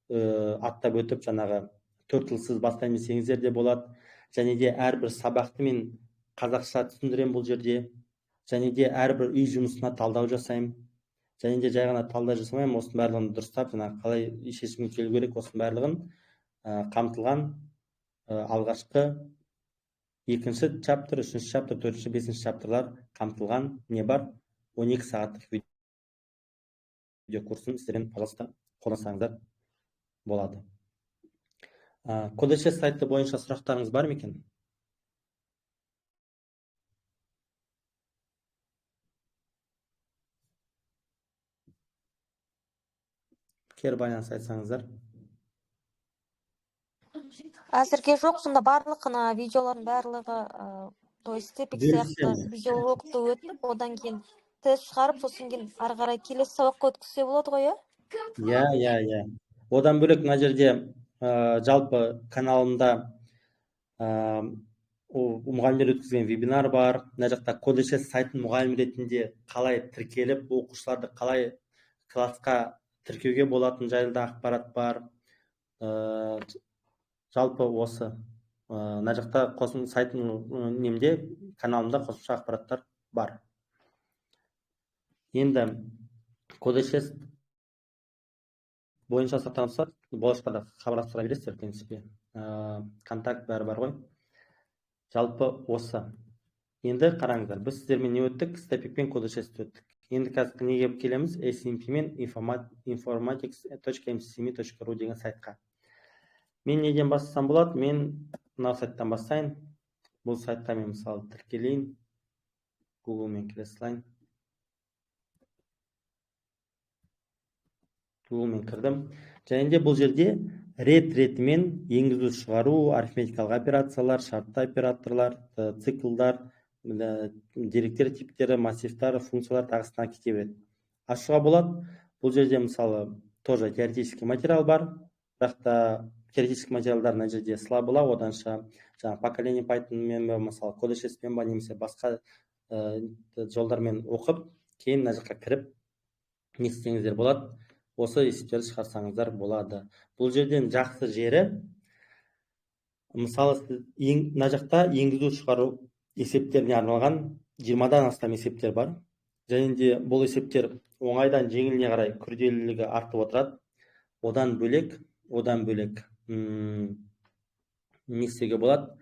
аттап өтіп жаңағы 4 тілсіз бастаймын десеңіздер де болады. Және де әрбір сабақты мен қазақша түсіндірем бұл жерде. Және де әрбір үй жұмысына талдау жасаймын. Және де жай ғана талдау жасамаймын, осының барлығын дұрыстап, жаңағы қалай шешімге келу керек, осының барлығын қамтылған алғашқы 2-ші чаптер, 3-ші чаптер, 4-ші, 5-ші чаптерлар қамтылған не бар? 12 сағаттық видео курсын сіздерден, пожалуйста, қолдансаңыздар болады. Кодешес сайты бойынша сұрақтарыңыз бар ма екен? Кері байланыс айтсаңыздар. Әзірге жоқ, сонда барлығына видеолардың барлығы, то есть тепик сияқты видеологты өтіп, одан кейін тест шығарып, сосын кейін ары қарай келесі сабаққа өткізсе болады ғой, иә? Иә. Одан бөлек мына жерде жалпы каналымда мұғалімдер өткізген вебинар бар. Мына жақта Кодешес сайтын мұғалім ретінде қалай тіркеліп, оқушыларды қалай классқа тіркеуге болатын жайлы ақпарат бар. Жалпы осы мына жақта сайтын немде каналымда қосымша ақпараттар бар. Енді Кодешес бойынша сақтанса, болашақта хабарластыра бересіздер, в принципе. Контакт бәрі бар ғой. Жалпы осы. Енді қараңыздар, біз сіздермен не өттік? Степикпен Кодешесті өттік. Енді қазір неге келеміз? SMP мен informatics.mcme.ru деген сайтқа. Мен неден бастасам болады? Мен мынау сайттан бастайын. Бұл сайтқа мен мысалы тіркелейін. Google мен келе салайын. Google мен кірдім. Және де бұл жерде ретімен енгізу шығару, арифметикалық операциялар, шартты операторлар, циклдар, деректер типтері, массивтар, функциялар тағысына кете береді. Ашуға болады. Бұл жерде мысалы тоже теоретический материал бар. Бірақ та теоретический материалдар мына жерде слабыла, оданша жаңағы поколение Python-мен мысалы Codeshaspен ба немесе басқа жолдармен оқып, кейін мына жаққа кіріп не істеңіздер болады. Осы есептерді шығарсаңыздар болады. Бұл жерден жақсы жері, мысалы мына жақта енгізу шығару есептеріне арналған 20-дан астам есептер бар. Және де бұл есептер оңайдан жеңіліне қарай күрделілігі артып отырады. Одан бөлек не істеуге болады?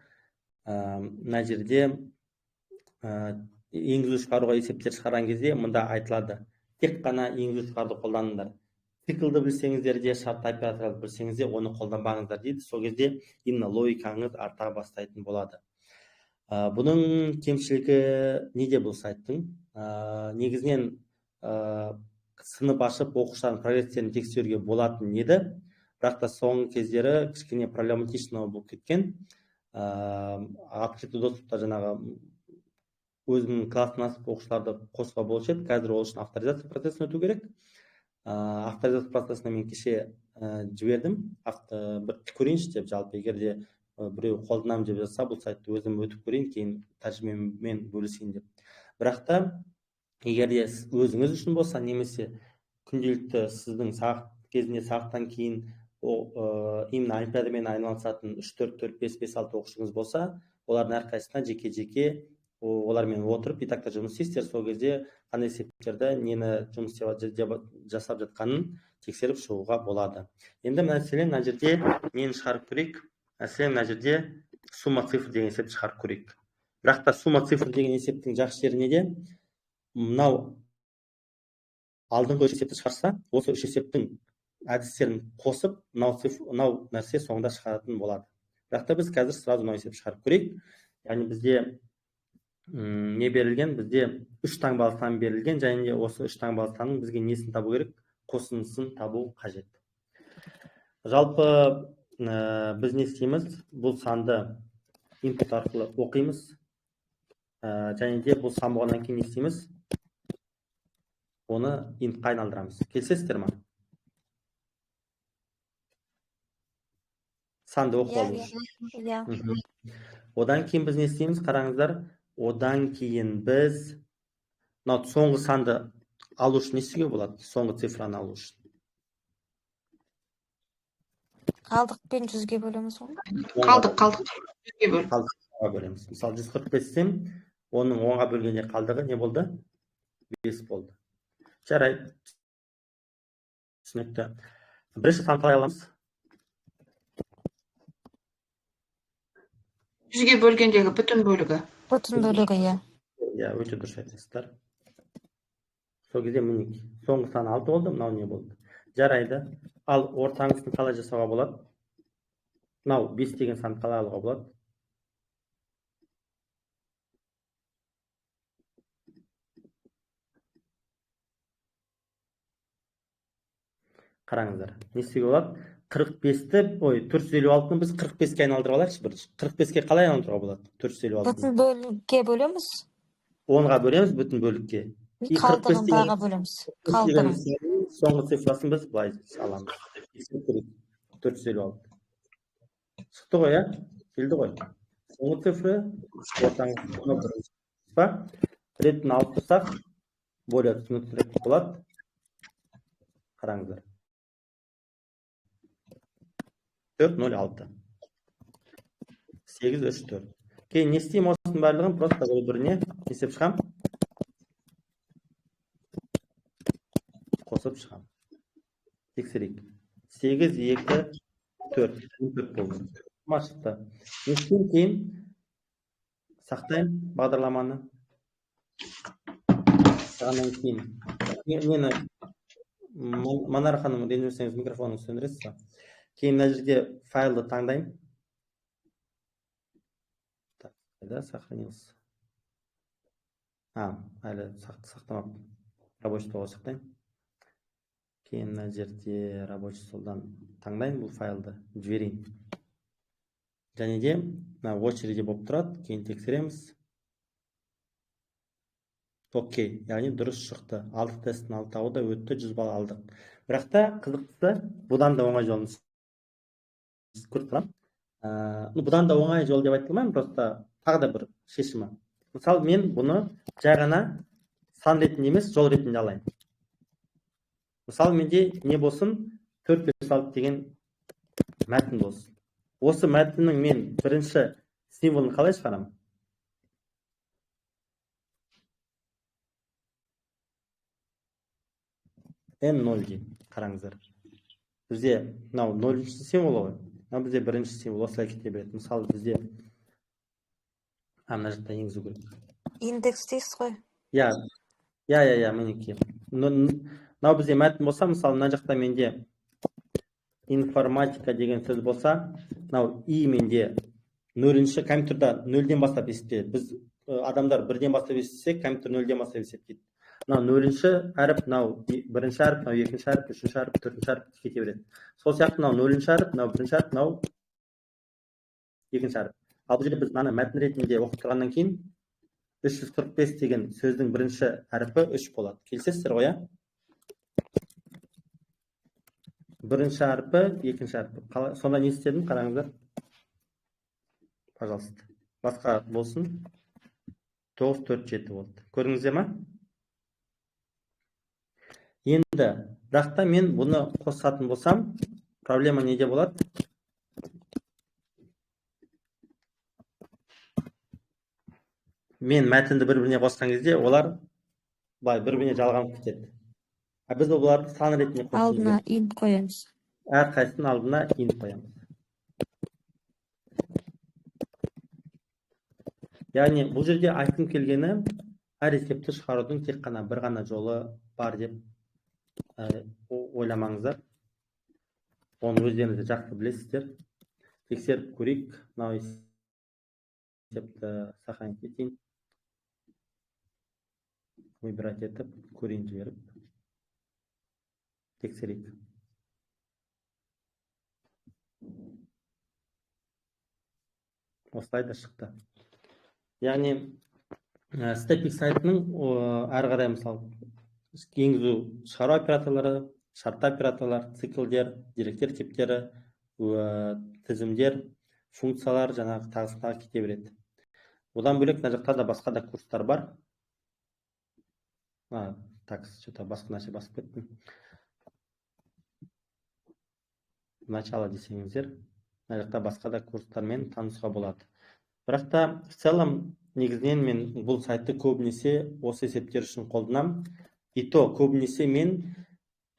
Мына жерде енгізу шығаруға есептер шығарған кезде мында айтылады. Тек қана енгізу шығаруды қолданыңдар. Циклды білсеңіздер де, шартты операторды білсеңіздер, оны қолданбаңыздар дейді. Сол кезде именно логикаңыз арта бастайтын болады. Бұның кемшілігі неде бұл сайттың? Негізінен сынып ашып, оқушылардың прогресстерін тексеруге болатын еді. Бірақ та соңғы кездері кішкене проблематично болып кеткен. Открытый доступта жаңағы өзінің классынан асып оқушыларды қосуға болушы еді. Қазір ол үшін авторизация процесін өту керек. Авторизация процесіне мен кеше жібердім. Бір көрейінші деп, жалпы егер де біреу қолданамын деп жатса, бұл сайтты өзім өтіп көрейін, кейін тәжірибемен бөлісейін деп. Бірақ та егер де өзіңіз үшін болса, немесе күнделікті сіздің сағат кезінде сағаттан кейін именно олимпиадамен айналысатын 3-4-4-5-5-6 оқушыңыз болса, олардың әрқайсысына жеке-жеке олармен отырып итакта жұмыс істейсіздер. Сол кезде қандай есептерді, нені жұмыс жасап жатқанын тексеріп шығуға болады. Енді мәселен мына жерде нені шығарып көрейік? Мәселен мына жерде сумма цифр деген есепті шығарып көрейік. Бірақ та сумма цифр деген есептің жақсы жері неде? Мынау алдыңғы үш есепті шығарса, осы үш есептің әдістерін қосып, мынау нәрсе соңында шығаратын болады. Бірақ та біз қазір сразу мынау есепті шығарып көрейік. Яғни бізде не берілген? Бізде үш таңбалы сан берілген, және де осы үш таңбалы санның бізге несін табу керек? Қосындысын табу қажет. Жалпы біз не істейміз? Бұл санды инпут арқылы оқимыз. Және де бұл сан болғаннан кейін не істейміз? Оны интқа айналдырамыз. Келісесіздер ме? Санды оқып алу үшін. Одан кейін біз не істейміз? Қараңыздар. Одан кейін біз соңғы санды алу үшін не істеуге болады? Соңғы цифраны алу үшін. Қалдықпен 100-ге бөлеміз ғой. Қалдық 100-ге бөл. Қалдыққа бөлеміз. Мысалы 145-тен оның 10-ға бөлгенде қалдығы не болды? 5 болды. Жарайды. Түсінікті. Бірінші сан қалай аламыз? 100-ге бөлгендегі бүтін бөлігі. Бүтін бөлігі, иә. Иә, өте дұрыс айтасыздар. Сол кезде мінекей. Соңғы сан 6 болды, мынау не болды? Жарайды. Ал ортаңғысын қалай жасауға болады? Мынау 5 деген санды қалай алуға болады? Қараңыздар. Не істеуге болады? 45-ті, 456-ны біз 45-ке айналдырып алайықшы бірінші. 45-ке қалай айналдыруға болады? 456-ны. Бүтін бөлікке бөлеміз. 10-ға бөлеміз, бүтін бөлікке. Қалдығын тағы бөлеміз. Қалдығын. Соңғы цифрасын біз былай аламыз. 456. Шықты ғой, келді ғой. Соңғы цифры ортаңғы ретін алып тұрсақ, более түсініктірек болады. Қараңыздар. 406. 834. Кейін не істеймін осының барлығын? Просто біріне есеп шығам. Қосып шығам. Тексерейік. 8, 2, 4. 4 болды. Шықты. Не істеймін кейін? Сақтайым бағдарламаны. Сағаннан кейін. Нені Манар ханым, ренжімесеңіз микрофонын сөндіресіз ба? Кейін мына жерде файлды таңдаймын. Қайда сохранился? Әлі сақтамаппын. Рабочий столға сақтаймын. Кейін мына жерде рабочий столдан таңдаймын бұл файлды, жіберейін. Және де очереди болып тұрады, кейін тексереміз. Окей, яғни дұрыс шықты. Алдық тесттің 6 тауы да өтті, 100 балл алдық. Бірақ та қызықты, бұдан да оңай жолын көріп тұрам. Бұдан да оңай жол деп айтылмаймын, просто тағы да бір шешімі. Мысалы, мен бұны жай ғана сан ретінде емес, жол ретінде алайын. Мысалы, менде не болсын? 456 деген мәтін болсын. Осы мәтіннің мен бірінші символын қалай шығарамын? N0 деймін. Қараңыздар. Бізде мынау 0-ші символы ғой. Мынау бізде бірінші символ осылай кете береді. Мысалы, бізде мына жақта енгізу керек. Индекс дейсіз ғой. Иә, мінекей. Мынау бізде мәтін болса, мысалы, мына жақта менде информатика деген сөз болса, мынау и менде 0-ші компьютерда 0-ден бастап есептейді. Біз адамдар 1-ден бастап есептесек, компьютер 0-ден бастап есептейді. Мынау 0-ші әріп, мынау 1-ші әріп, мынау 2-ші әріп, 3-ші әріп, 4-ші әріп кете береді. Сол сияқты мынау 0-ші әріп, мынау 1-ші әріп, мынау 2-ші әріп. Ал бұл жерде біз мынаны мәтін ретінде оқып тұрғаннан кейін 345 деген сөздің бірінші әріпі 3 болады. Келісесіздер ғой, бірінші әріпі, екінші әріпі. Сонда не істедім? Қараңыздар. Пожалуйста. Басқа болсын. 947 болды. Көрдіңіздер ме? Енді бірақ та мен бұны қосатын болсам, проблема неде болады? Мен мәтінді бір-біріне қосқан кезде олар бір-біріне жалғанып кетеді. Біз оларды сан ретінде қосып Алдына int қоямыз. әрқайсының алдына int қоямыз. Яғни бұл жерде айтқым келгені, әр есепті шығарудың тек қана бір ғана жолы бар деп ойламаңыздар. Оны өздеріңіз де жақсы білесіздер. Тексеріп көрейік. Мынау есепті сохранить етейін. Выбирать етіп, көрейін жіберіп. Тексерейік. Осылай да шықты. Яғни, степик сайтының әрі қарай мысалы енгізу шығару операторлары, шартты операторлар, циклдер, деректер типтері, тізімдер, функциялар жаңағы тағысындағы кете береді. Одан бөлек мына жақта да басқа да курстар бар. Так, что-то басқа нәрсе басып кеттім. Начало десеңіздер, мына жақта басқа да курстармен танысуға болады. Бірақ та в целом негізінен мен бұл сайтты көбінесе осы есептер үшін қолданамын. И то көбінесе мен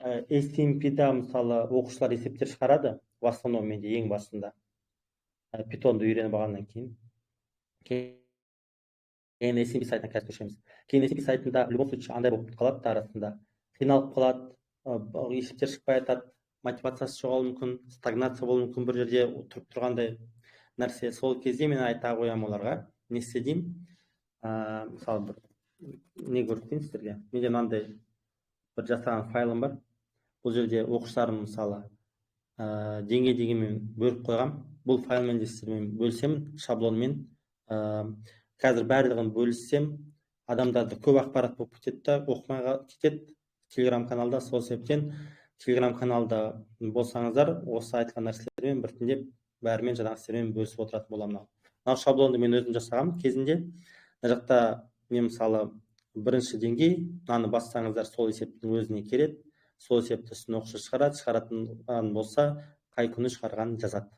SMP-да мысалы оқушылар есептер шығарады, в основном менде ең басында. Питонды үйреніп алғаннан кейін. Кейін SMP сайтына қазір көшеміз. Кейін SMP сайтында любом случае андай болып қалады арасында. Қиналып қалады, есептер шықпай жатады, мотивациясы жоғалуы мүмкін, стагнация болуы мүмкін бір жерде тұрып тұрғандай нәрсе. Сол кезде мен айта қоямын оларға. Не істеймін? Мысалы бір не көрсетейін сіздерге. Менде мынандай бір жасаған файлым бар. Бұл жерде оқушыларым мысалы деңгей дегенмен бөліп қойғам. Бұл файлмен де сіздермен бөлсем, шаблонмен. Қазір барлығын бөліссем, адамдарды көп ақпарат болып кетеді да, оқымай кетеді. Телеграм каналда сол себептен Телеграм каналда болсаңыздар, осы айтқан нәрселермен біртіндеп бәрімен жаңағы сіздермен бөлісіп отыратын боламын. Мынау шаблонды мен өзім жасағам кезінде. Мына жақта мен мысалы бірінші деңгей, мынаны бассаңыздар сол есептің өзіне келеді. Сол есепті үстіне оқушы шығарады, шығаратын болса, қай күні шығарғанын жазады.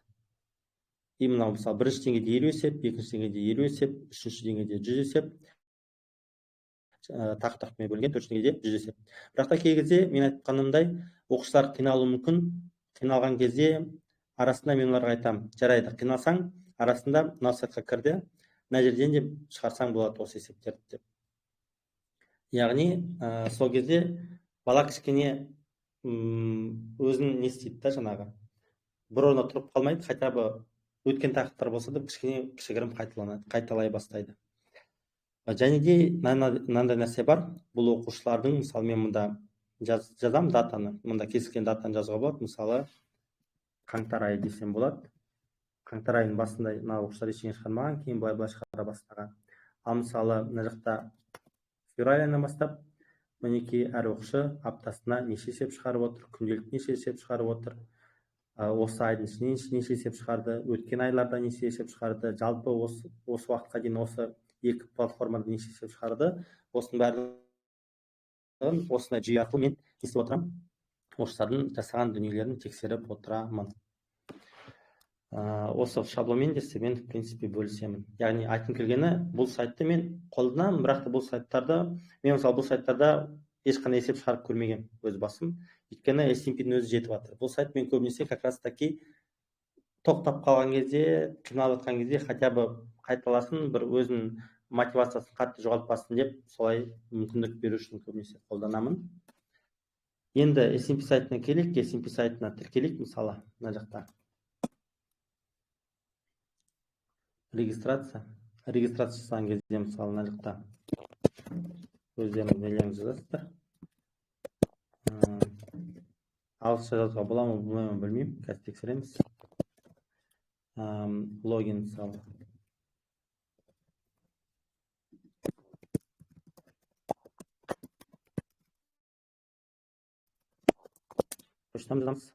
И мынау мысалы бірінші деңгейде 50 есеп, екінші деңгейде 50 есеп, үшінші деңгейде 100 есеп, тақ-тақпен бөлінген, төртінші деңгейде 100 есеп. Бірақ та кей кезде мен айтқанымдай оқушылар қиналуы мүмкін. Қиналған кезде арасында мен оларға айтамын, жарайды, қиналсаң, арасында мына сайтқа кірді, мына жерден де шығарсаң болады осы есептерді деп. Яғни, сол кезде бала кішкене өзін не істейді да жаңағы. Бір орында тұрып қалмайды, хотя бы өткен тақырыптар болса да кішкене кішігірім қайталай бастайды. Және де мынандай нәрсе бар. Бұл оқушылардың, мысалы мен мұнда жазам датаны. Мұнда кез келген датаны жазуға болады. Мысалы, қаңтар айы десем болады. Қаңтар айының басында мына оқушылар ештеңе шығармаған, кейін былай шығара бастаған. Ал мысалы мына жақта февраль айынан бастап мінекей әр оқушы аптасына неше есеп шығарып отыр, күнделікті неше есеп шығарып отыр, осы айдың ішінен неше есеп шығарды, өткен айларда неше есеп шығарды, жалпы осы уақытқа дейін осы екі платформада неше есеп шығарды. Осының бәрін осындай жүйе арқылы мен естіп отырамын. Оқушылардың жасаған дүниелерін тексеріп отырамын. Осы шаблонмен де сізбен в принципе бөлісемін. Яғни айтқым келгені, бұл сайтты мен қолданамын, бірақ та бұл сайттарда, мен мысалы бұл сайтарда ешқандай есеп шығарып көрмеген өз басым. Өйткені SMP-дің өзі жетіп жатыр. Бұл сайт мен көбінесе как раз таки тоқтап қалған кезде, қиналып жатқан кезде хотя бы қайталасын, бір өзінің мотивациясын қатты жоғалтпасын деп, солай мүмкіндік беру үшін көбінесе қолданамын. Енді SMP сайтына келейік, SMP сайтына тіркелейік, мысалы, мына жақта. Регистрация жасаған кезде, мысалы, мына жақта өздеріңіз нелеріңізді жазасыздар. Ағылшынша жазуға бола ма, болмай ма білмеймін, қазір тексереміз. Логин, мысалы. Почтам жазамыз.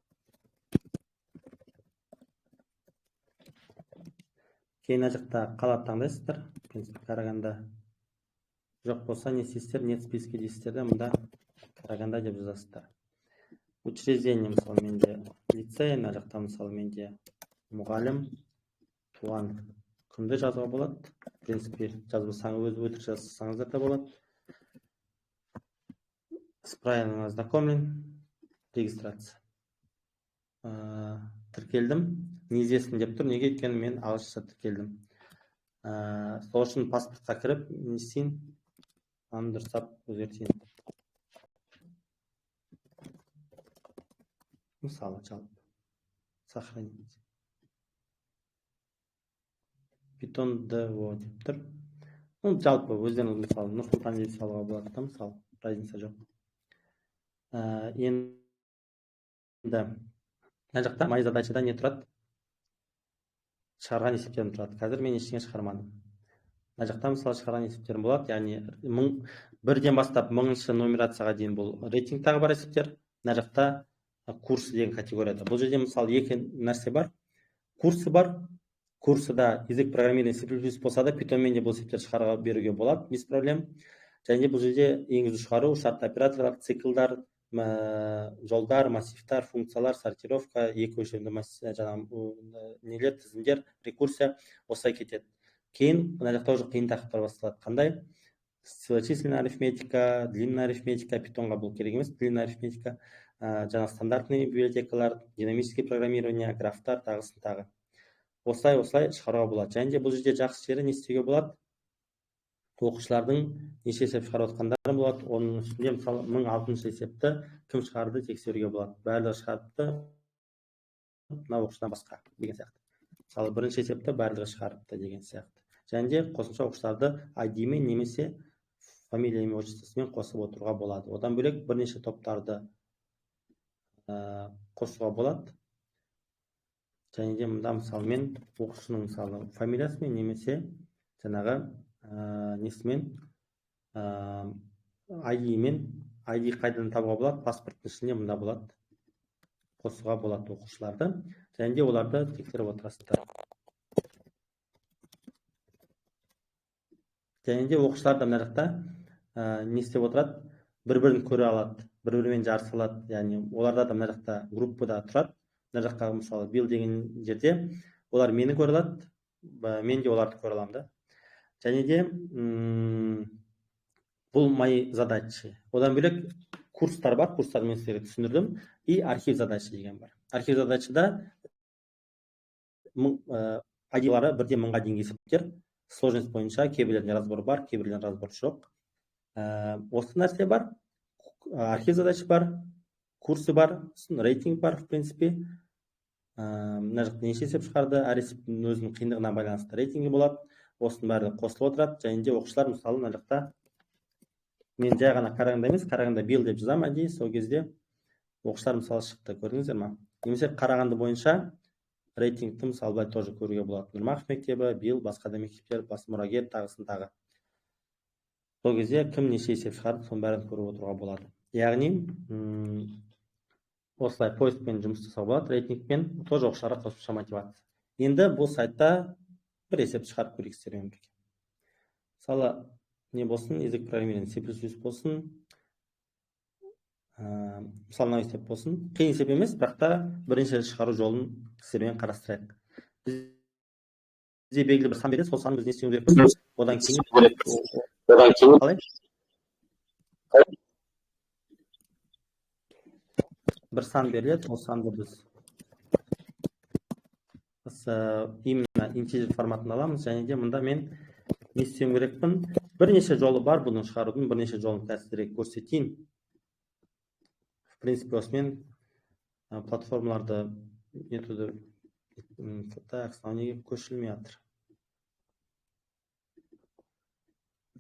Кейін мына жақта қалап таңдайсыздар. Қарағанда жоқ болса не істейсіздер, нет списки дейсіздер де, мұнда қарағанда деп жазасыздар. Учреждение мысалы менде лицей, мына жақта мысалы менде мұғалім, туған күнді жазуға болады. В принципе, жазбасаңыз өтірік жазсаңыздар да болады. С правилами ознакомлен. Регистрация. Тіркелдім. Неизвестный деп тұр. Неге? Өйткені мен ағылшынша тіркелдім. Сол үшін паспортқа кіріп, не істейін? Аны дұрыстап өзгертейін. Мысалы, жалпы. Сохранить. Python DO деп тұр. Жалпы өздеріңіз мысалы Нұрсұлтан деп салуға болады да, мысалы, разница жоқ. Енді мына жақта моя задачада не тұрады? Шығарған есептерім тұрады. Қазір мен ештеңе шығармадым. Мына жақта мысалы шығарған есептерім болады, яғни 1-ден бастап 1000-шы нумерацияға дейін бұл рейтингтағы бар есептер. Мына жақта курсы деген категорияда. Бұл жерде мысалы екі нәрсе бар. Курсы бар. Курсыда язык программирования C++ болса да, Pythonмен де бұл есептерді шығаруға беруге болады, без проблем. Және бұл жерде енгізу шығару, шартты операторлар, циклдар, жолдар, массивтар, функциялар, сортировка, екі өлшемді нелер, тізімдер, рекурсия осылай кетеді. Кейін мына жақта уже қиын тақырыптар басталады. Қандай? Численная арифметика, длинная арифметика, Pythonға бұл керек емес, длинная арифметика, жаңа стандартный библиотекалар, динамический программирование, графтар, тағысын тағы. Осылай шығаруға болады. Және де бұл жерде жақсы жері не істеуге болады? Оқушылардың неше есеп шығарып отқандары болады. Оның үстінде мысалы 1006 есепті кім шығарды тексеруге болады. Барлығы шығарыпты, мына оқушыдан басқа деген сияқты. Мысалы бірінші есепті барлығы шығарыпты деген сияқты. Және де қосымша оқушыларды ID-мен немесе фамилия мен отчествосымен қосып отыруға болады. Одан бөлек бірнеше топтарды қосуға болады. Және де мұнда мысалы мен оқушының мысалы фамилиясымен немесе жаңағы несімен ID-мен, ID қайдан табуға болады, паспорттың ішінде мұнда болады, қосуға болады оқушыларды. Және де оларды тексеріп отырасыздар. Және де оқушылар да мына жақта не істеп отырады? Бір-бірін көре алады, бір-бірімен жарыса алады. Яғни оларда да мына жақта группада тұрады. Мына жаққа мысалы бил деген жерде олар мені көре алады, мен де оларды көре аламын да. Және де бұл мои задачи. Одан бөлек курстар бар, курстарды мен сіздерге түсіндірдім. И архив задачи деген бар. Архив задачада ID-лары 1-ден 1000-ға дейінгі есептер. Сложность бойынша кейбіреулерінде разбор бар, кейбіреулерінде разбор жоқ. Осы нәрсе бар. Архив задачи бар, курсы бар, рейтинг бар, в принципе. Мына жақта неше есеп шығарды, әр есептің өзінің қиындығына байланысты рейтингі болады. Осының бәрі қосылып отырады. Және де оқушылар мысалы мына жақта мен жай ғана қарағанда емес, қарағанда бил деп жазамын әдейі, сол кезде оқушылар мысалы шықты, көрдіңіздер ма? Немесе қарағанды бойынша рейтингті мысалы былай тоже көруге болады. Нұрмақов мектебі, бил, басқа да мектептер, бас мұрагер, тағысын тағы. Сол кезде кім неше есеп шығарды, соның бәрін көріп отыруға болады. Яғни осылай поискпен жұмыс жасауға болады, рейтингпен тоже оқушыларға қосымша мотивация. Енді бұл сайтта бір есеп шығарып көрейік сіздермен бірге. Мысалы, не болсын, язык программирования C++ болсын, мысалы мынау есеп болсын. Қиын есеп емес, бірақ та бірінші шығару жолын сіздермен қарастырайық. Бізде белгілі бір сан береді, сол санын біз не істеуіміз керекпіз? Одан кейін қалай? Бір сан беріледі, ол санды біз именно интегер форматын аламыз. Және де мұнда мен не істеуім керекпін? Бірнеше жолы бар бұның шығарудың, бірнеше жолын тәсілдерек көрсетейін. В принципе, осымен платформаларды нетуді так, неге көшілмей жатыр.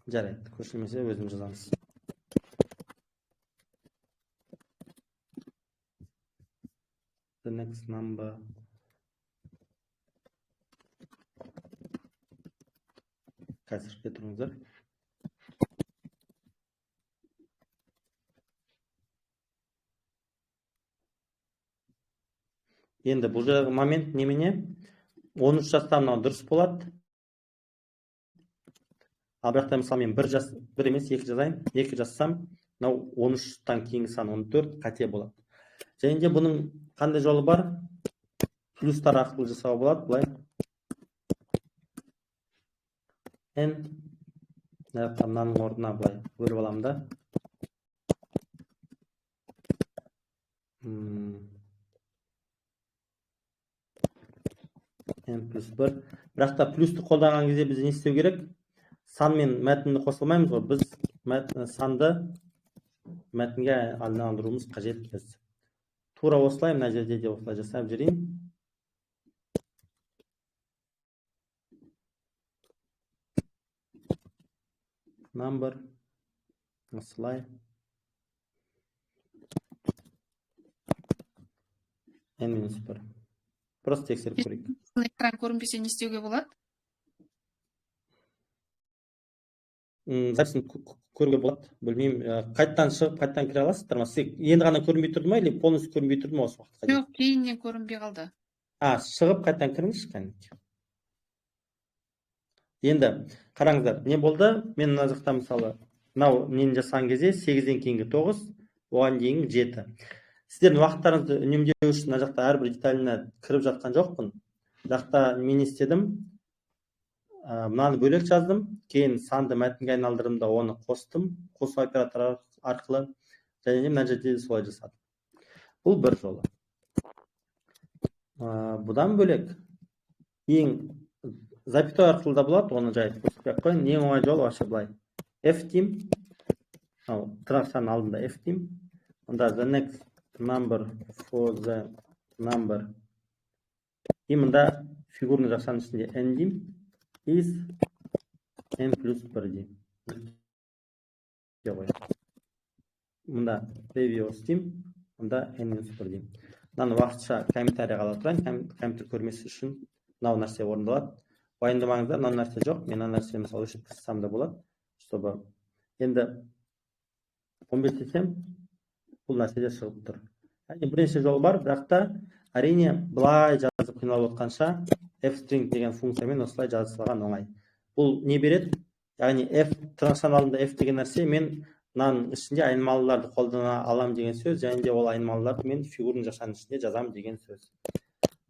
Жарайды, көшілмесе өзім жазамыз. The next number. Қазір кетіріңіздер. Енді бұл жағы момент немене? 13 жаста мынау дұрыс болады. Ал бірақ та мысалы мен бір емес 2 жазайын. 2 жазсам, мынау 13-тан кейінгі сан 14 қате болады. Және де бұның қандай жолы бар? Плюстар арқылы жасауға болады. Былай n мынаның орнына былай бөліп аламын да. n плюс 1. Бірақ та плюсті қолданған кезде біз не істеу керек? Сан мен мәтінді қосылмаймыз ғой. Біз санды мәтінге айналдыруымыз қажет біз. Тура осылай, мына жерде де осылай жасап жүрейін. Number осылай. n-1. Просто тексеріп көрейік. Экран көрінбесе не істеуге болады? Записын көруге болады. Білмеймін. Қайттан шығып, қайттан кіре аласыздар ма? Енді ғана көрінбей тұрды ма, или полностью көрінбей тұрды ма осы уақытқа? Жоқ, кейіннен көрінбей қалды. Шығып, қайттан кіріңізші кәнекей. Енді қараңыздар, не болды? Мен мына жақта мысалы, мынау нені жасаған кезде 8-ден кейінгі 9, оған дейінгі 7. Сіздердің уақыттарыңызды үнемдеу үшін мына жақта әрбір деталіне кіріп жатқан жоқпын. Жақта мен істедім, мынаны бөлек жаздым, кейін санды мәтінге айналдырдым да оны қостым, қосу операторы арқылы, және мына жерде солай жасадым. Бұл бір жолы. Бұдан бөлек ең запятой арқылы да болады, оны жай көрсетпей қойын. Ең оңай жол вообще былай. F деймін. Тырнақшаның алдында F деймін. Онда the next number for the number. И мында фигурный жақшаның ішінде n деймін. Is n плюс 1 деймін. Мында previous деймін. Мында n плюс 1 деймін. Мынаны уақытша комментарий қала тұрайын. Компьютер көрмесі үшін мынау нәрсе орындалады. Уайымдамаңыздар, мына нәрсе жоқ. Мен мына нәрсе мысалы өшіріп тастасам да болады. Чтобы енді 15 десем, бұл нәрседе шығып тұр. Бірінші жол бар, бірақ та әрине былай жазып қиналып отқанша f-string деген функциямен осылай жазылған оңай. Бұл не береді? Яғни f тырнақшаның алдында f деген нәрсе мен мынаның ішінде айнымалыларды қолдана алам деген сөз, және де ол айнымалыларды мен фигурный жақшаның ішінде жазам деген сөз.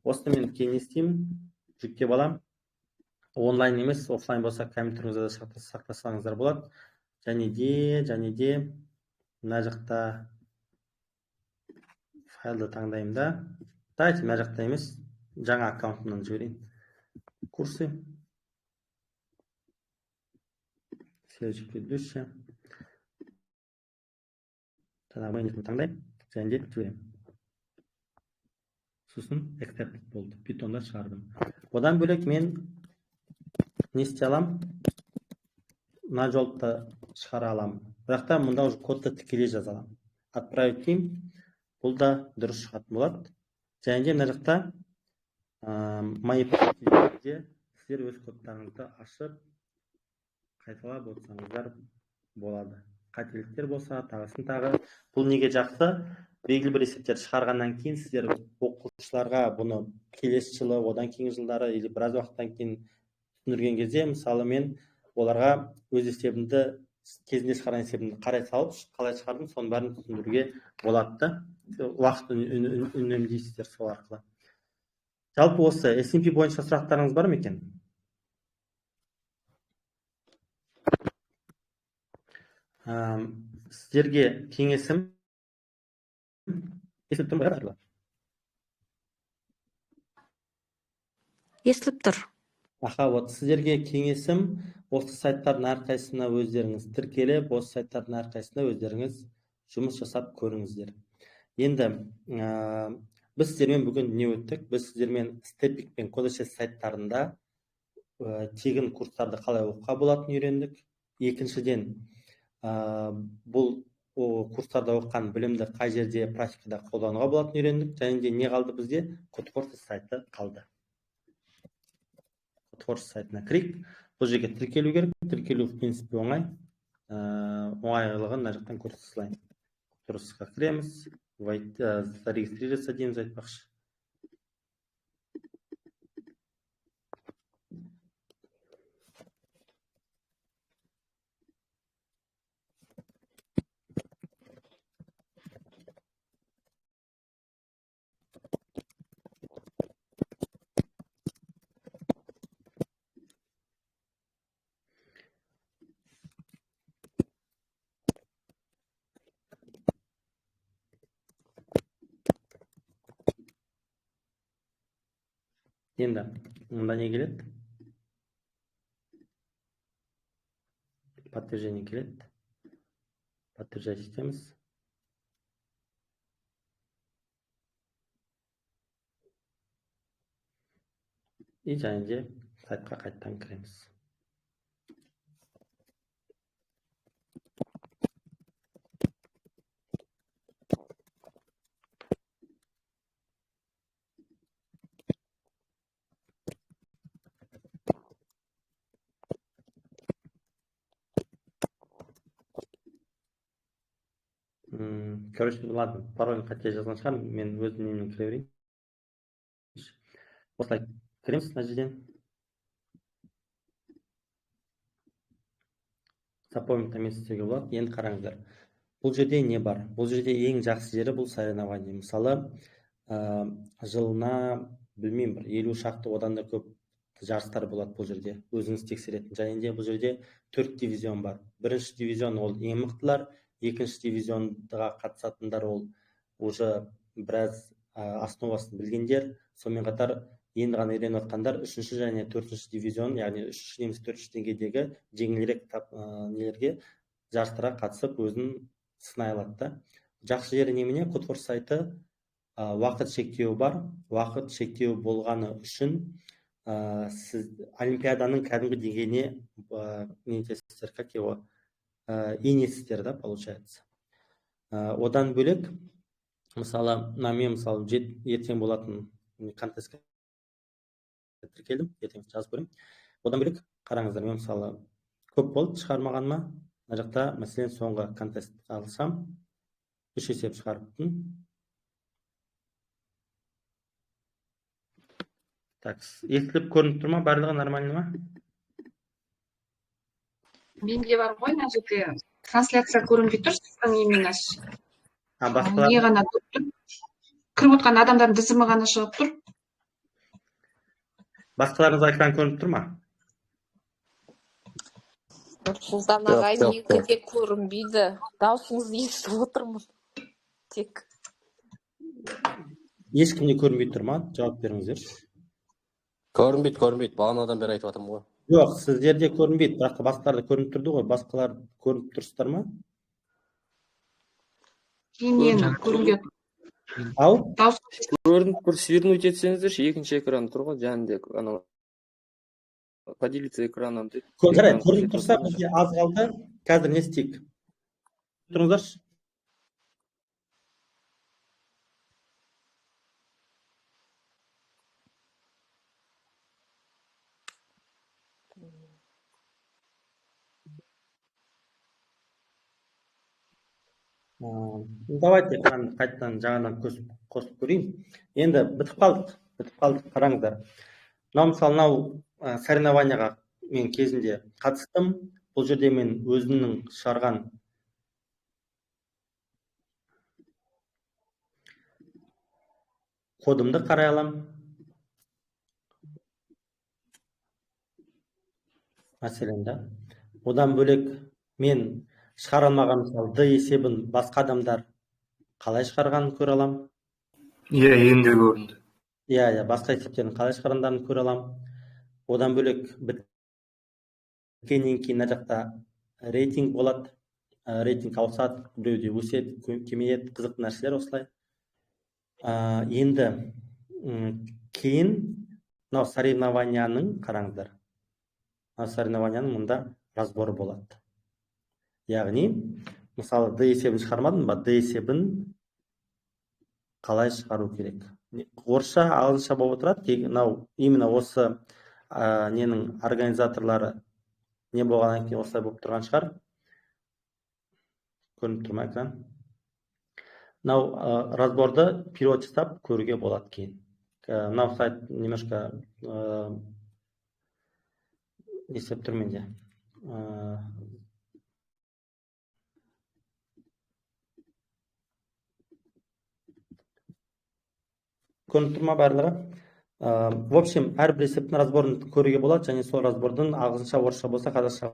Осыны мен кейін істеймін, жүктеп алам. Онлайн емес, офлайн болса компьютеріңізде сақтасаңыздар болады. Және де мына жақта файлды таңдаймын да. Дайте, мына жақта емес, жаңа аккаунтымнан жіберейін. Курсы. Следующий, предыдущий. Менеджмент таңдаймын, және де жіберейін. Сосын accepted болды. Питонда шығардым. Одан бөлек мен не істей алам? Мына жолды шығара алам. Бірақ та мұнда уже кодты тікелей жаза алам. Отправить деймін. Бұл да дұрыс шығатын болады. Және де мына жақта мои пакеттерде сіздер өз кодтарыңызды ашып қайталап отырсаңыздар болады. Қателіктер болса, тағысын тағы. Бұл неге жақсы? Белгілі бір есептер шығарғаннан кейін сіздер оқушыларға бұны келесі жылы, одан кейінгі жылдары или біраз уақыттан кейін түсіндірген кезде, мысалы мен оларға өз есебімді, кезінде шығарған есебімді қарай салып, қалай шығардым, соның бәрін түсіндіруге болады. Уақыт үнемдейсіздер сол арқылы. Жалпы осы SMP бойынша сұрақтарыңыз бар ма екен? Сіздерге кеңесім естіліп тұр ма? Естіліп тұр. Сіздерге кеңесім осы сайттардың әрқайсысына өздеріңіз тіркеліп, осы сайттардың әрқайсысына өздеріңіз жұмыс жасап көріңіздер. Енді біз сіздермен бүгін не өттік? Біз сіздермен Stepik пен Codesys сайттарында тегін курстарды қалай оқуға болатынын үйрендік. Екіншіден, бұл курстарда оқыған білімді қай жерде практикада қолдануға болатынын үйрендік. Және де не қалды бізде? Codesys сайты қалды. Codesys сайтына кірейік. Бұл жерге тіркелу керек. Тіркелу в принципе оңай. Оңайлығын мына жақтан көрсетілейін. Codesys'қа кіреміз. Зарегистрироваться дейміз айтпақшы. Енді мында не келеді? Подтверждение келеді. Подтверждать етеміз. И және де сайтқа қайттан кіреміз. Короче, ладно, паролін қате жазған шығар, мен өз немнен кіре берейін. Осылай кіреміз мына жерден. Запомнить емес істеуге болады. Енді қараңыздар. Бұл жерде не бар? Бұл жерде ең жақсы жері бұл соревнование. Мысалы, жылына білмеймін, 50 шақты одан да көп жарыстар болады бұл жерде. Өзіңіз тексеретін. Және де бұл жерде 4 дивизион бар. Бірінші дивизион ол ең мықтылар, екінші дивизионға қатысатындар ол уже біраз основасын білгендер, сонымен қатар енді ғана үйреніп жатқандар, үшінші және төртінші дивизион, яғни үшінші немесе төртінші деңгейдегі жеңілірек нелерге жарыстарға қатысып өзін сынай алады. Жақсы жері немене? Кодфорс сайты уақыт шектеуі бар. Уақыт шектеуі болғаны үшін сіз олимпиаданың кәдімгі деңгейіне нетесіздер, как его енесіздер, да, получается. Одан бөлек, мысалы, мен мысалы ертең болатын контестке тіркелдім, ертең жазып көрем. Одан бөлек, қараңыздар, мен мысалы көп болды шығармағаныма, мына жақта мәселен соңғы контест алсам, 3 есеп шығарыппын. Так, естіліп көрініп тұр ма? Барлығы нормально ма? Менде бар ғой, мына жерде трансляция көрінбей тұр, сіздің именно Басқалар не ғана тұр. Кіріп отқан адамдардың тізімі ғана шығып тұр. Басқаларыңыз экран көрініп тұр ма? Нұрсұлтан ағай, некіде көрінбейді. Даусыңызды естіп отырмын. Тек. Ешкімде көрінбей тұр ма? Жауап беріңіздер. Көрінбейді. Бағанадан бері айтып жатырмын ғой. Жоқ, сіздерде көрінбейді, бірақ басқаларда көрініп тұрды ғой. Басқалар көрініп тұрсыздар ма? Кейіннен көрінген. Ау? Көрініп бір свернуть етсеңіздерші, екінші экран тұр ғой, жәнінде поделиться экраном дейді. Жарайды, көрініп тұрса, бізде аз қалды. Қазір не істейік? Тұрыңыздаршы. Давайте қайтадан жаңадан қосып көрейін. Енді бітіп қалдық, қараңыздар. Мысалы, соревнованияға мен кезінде қатыстым. Бұл жерде мен өзімнің шығарған кодымды қарай алам. Мәселен, да. Одан бөлек мен шығара алмаған, мысалы, D есебін басқа адамдар қалай шығарғанын көре алам. Енді көрінді. Басқа есептерін қалай шығарғандарын көре алам. Одан бөлек біткеннен кейін мына жақта рейтинг болады. Рейтинг ауысады, біреуде өседі, кемейеді, қызықты нәрселер осылай. Енді кейін мынау соревнованияның, қараңыздар. Соревнованияның мұнда разборы болады. Яғни, мысалы, D есебін шығармадым ба? D есебін қалай шығару керек? Орысша, ағылшынша болып отырады. Именно осы ненің организаторлары не болғаннан кейін осылай болып тұрған шығар. Көрініп тұр ма экран? Разборды перевод жасап көруге болады кейін. Сайт немножко есеп тұр менде. Көрініп тұр ма барлығы? В общем, әрбір есептің разборын көруге болады, және сол разбордың ағылшынша, орысша болса, қазақша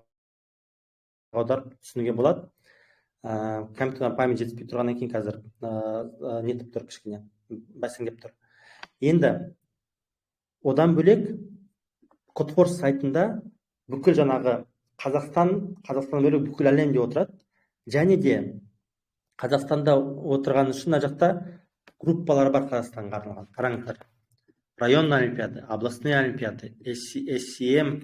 аударып түсінуге болады. Компьютердің память жетіспей тұрғаннан кейін қазір нетіп тұр кішкене, бәсеңдеп тұр. Енді Одан бөлек Кодфорс сайтында бүкіл жаңағы Қазақстан бөлек бүкіл әлемде отырады. Және де Қазақстанда отырған үшін мына жақта группалар бар Қазақстанға арналған. Қараңыздар. Районный олимпиада, областные олимпиады, SCM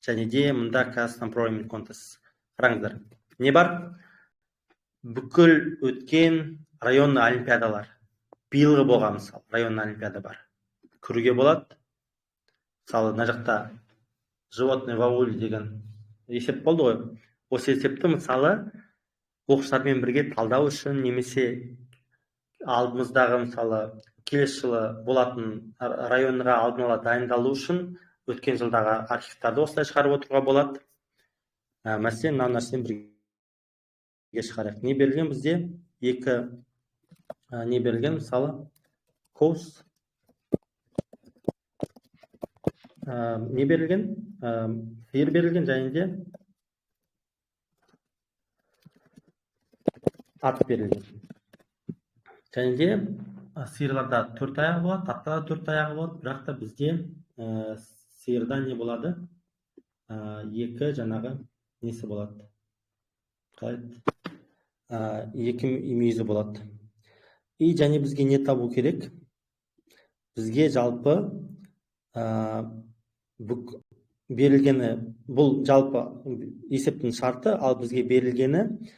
және де мұнда Қазақстан Pro Contest. Қараңыздар. Не бар? Бүкіл өткен районный олимпиадалар. Биылғы болған мысалы районный олимпиада бар. Кіруге болады. Мысалы, мына жақта животное в ауле деген есеп болды ғой. Осы есепті мысалы оқушылармен бірге талдау үшін немесе алдымыздағы мысалы келесі жылы болатын районға алдын ала дайындалу үшін өткен жылдағы архивтарды осылай шығарып отыруға болады. Мәселен, мына нәрсені бірге шығарайық. Не берілген бізде? Не берілген? Мысалы, коус. Не берілген? Сиыр берілген, және де ат берілген. Және де сиырларда 4 аяғы болады, атта да 4 аяғы болады, бірақ та бізде сиырда не болады? 2 жаңағы несі болады? Қалай? 2 мүйізі болады. И және бізге не табу керек? Бізге жалпы берілгені, бұл жалпы есептің шарты, ал бізге берілгені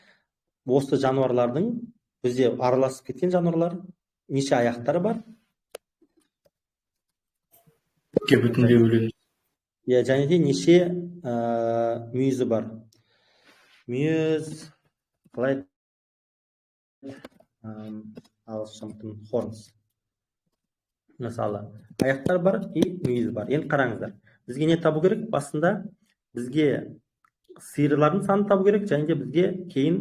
осы жануарлардың, бізде араласып кеткен жануарлар, неше аяқтары бар? Бүтіндей бөлінді. Және де неше мүйізі бар? Мүйіз, қалай? Ағылшын хорнс. Мысалы, аяқтар бар и мүйіз бар. Енді қараңыздар. Бізге не табу керек? Басында бізге сиырлардың саны табу керек, және де бізге кейін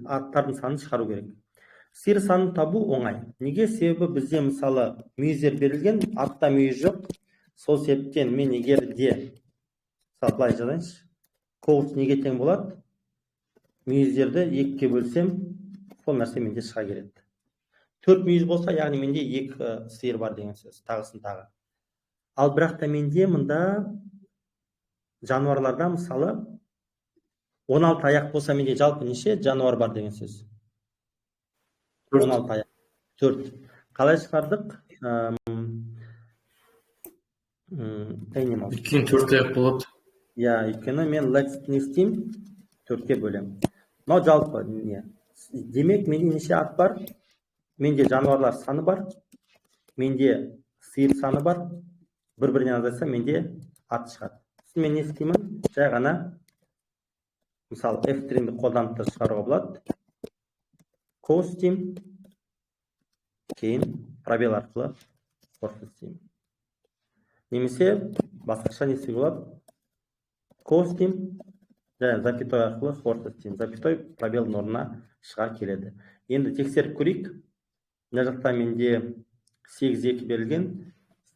аттардың санын шығару керек. Сиыр санын табу оңай. Неге? Себебі бізде мысалы мүйіздер берілген, атта мүйіз жоқ. Сол себептен мен егер де былай жазайыншы, коус неге тең болады? Мүйіздерді 2-ге бөлсем, сол нәрсе менде шыға келеді. 4 мүйіз болса, яғни менде 2 сиыр бар деген сөз, тағысын тағы. Ал бірақ та менде мұнда жануарларда мысалы 16 аяқ болса, менде жалпы неше жануар бар деген сөз? 16 аяқ. 4. Қалай шығардық? Өйткені 4 аяқ болады. Өйткені мен let's не істеймін? 4-ке бөлем. Но жалпы не? Демек, менде неше ат бар? Менде жануарлар саны бар. Менде сиыр саны бар. Бір-бірінен азайса, менде ат шығады. Мен не істеймін? Жай ғана мысалы F3-ді қолданып шығаруға болады. Коус деймін. Кейін пробел арқылы хорнс деймін. Немесе басқаша не істеуге болады? Коус деймін. Және запятой арқылы хорнс деймін. Запятой пробелдің орнына шыға келеді. Енді тексеріп көрейік. Мына жақта менде 8-2 берілген.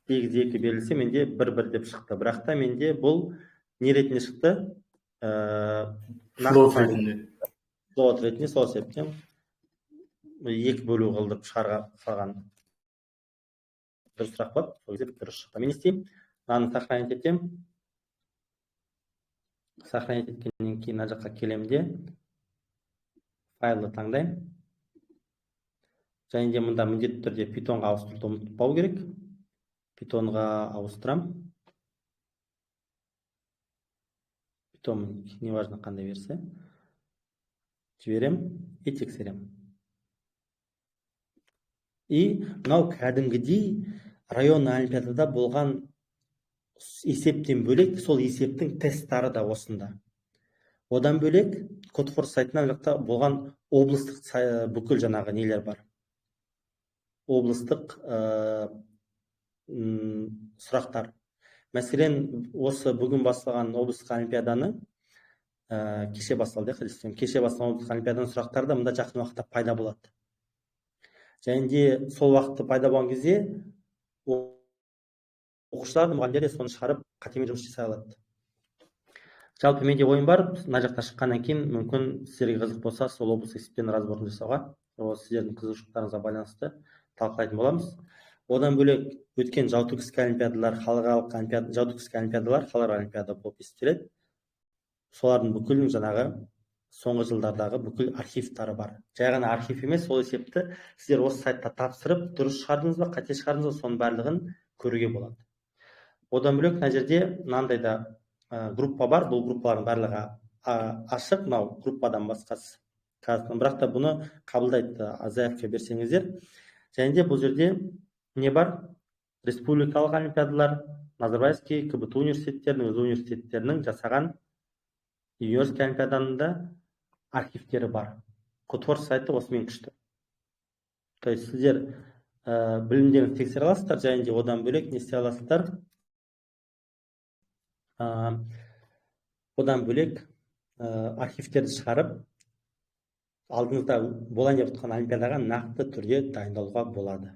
8-2 берілсе, менде 1-1 деп шықты. Бірақ та менде бұл не ретінде шықты? Флот ретінде. Флот ретінде, сол себептен 2 бөлу қылдырып шығарған дұрыс сұрақ болады. Сол кезде дұрыс шықты. Мен істеймін. Мынаны сохранить етемін. Сохранить еткеннен кейін мына жаққа келемде файлды таңдаймын. Және де мұнда міндетті түрде Pythonға ауыстыруды ұмытпау керек. Pythonға ауыстырам. Python, неважно қандай версия. Жіберем и тексерем. И мынау кәдімгідей районный олимпиадада болған есептен бөлек, сол есептің тесттары да осында. Одан бөлек Кодфорс сайтынан жақта болған облыстық бүкіл жаңағы нелер бар. Облыстық сұрақтар. Мәселен, осы бүгін басталған облыстық олимпиаданы кеше басталды, кеше басталған облыстық олимпиаданың сұрақтары да мұнда жақын уақытта пайда болады. Және де сол уақытта пайда болған кезде оқушылар, мұғалімдер соны шығарып қатемен жұмыс жасай алады. Жалпы менде ойым бар, мына жақта шыққаннан кейін мүмкін сіздерге қызық болса, сол облыстық есептен разборын жасауға, сіздердің қызығушылықтарыңызға байланысты талқылайтын боламыз. Одан бөлек өткен Жаутүркский олимпиадалар, халықаралық олимпиада, Жаутүркский олимпиадалар, халықаралық олимпиада болып есептеледі. Солардың бүкілін жаңағы соңғы жылдардағы бүкіл архивтары бар. Жай ғана архив емес, сол есепті сіздер осы сайтта тапсырып, дұрыс шығардыңыз ба, қате шығардыңыз ба, соның барлығын көруге болады. Одан бөлек мына жерде мынандай да группа бар. Бұл группалардың барлығы ашық, мынау группадан басқасы. Бірақ та бұны қабылдайды, заявка берсеңіздер. Және де бұл жерде не бар? Республикалық олимпиадалар, Назарбаевский, КБТУ университеттерінің, өз университеттерінің жасаған юниорский олимпиаданың да архивтері бар. Котвор сайты осымен күшті. То есть сіздер білімдеріңізді тексере аласыздар, және де одан бөлек не істей аласыздар? Одан бөлек архивтерді шығарып, алдыңызда болайын деп жатқан олимпиадаға нақты түрде дайындалуға болады.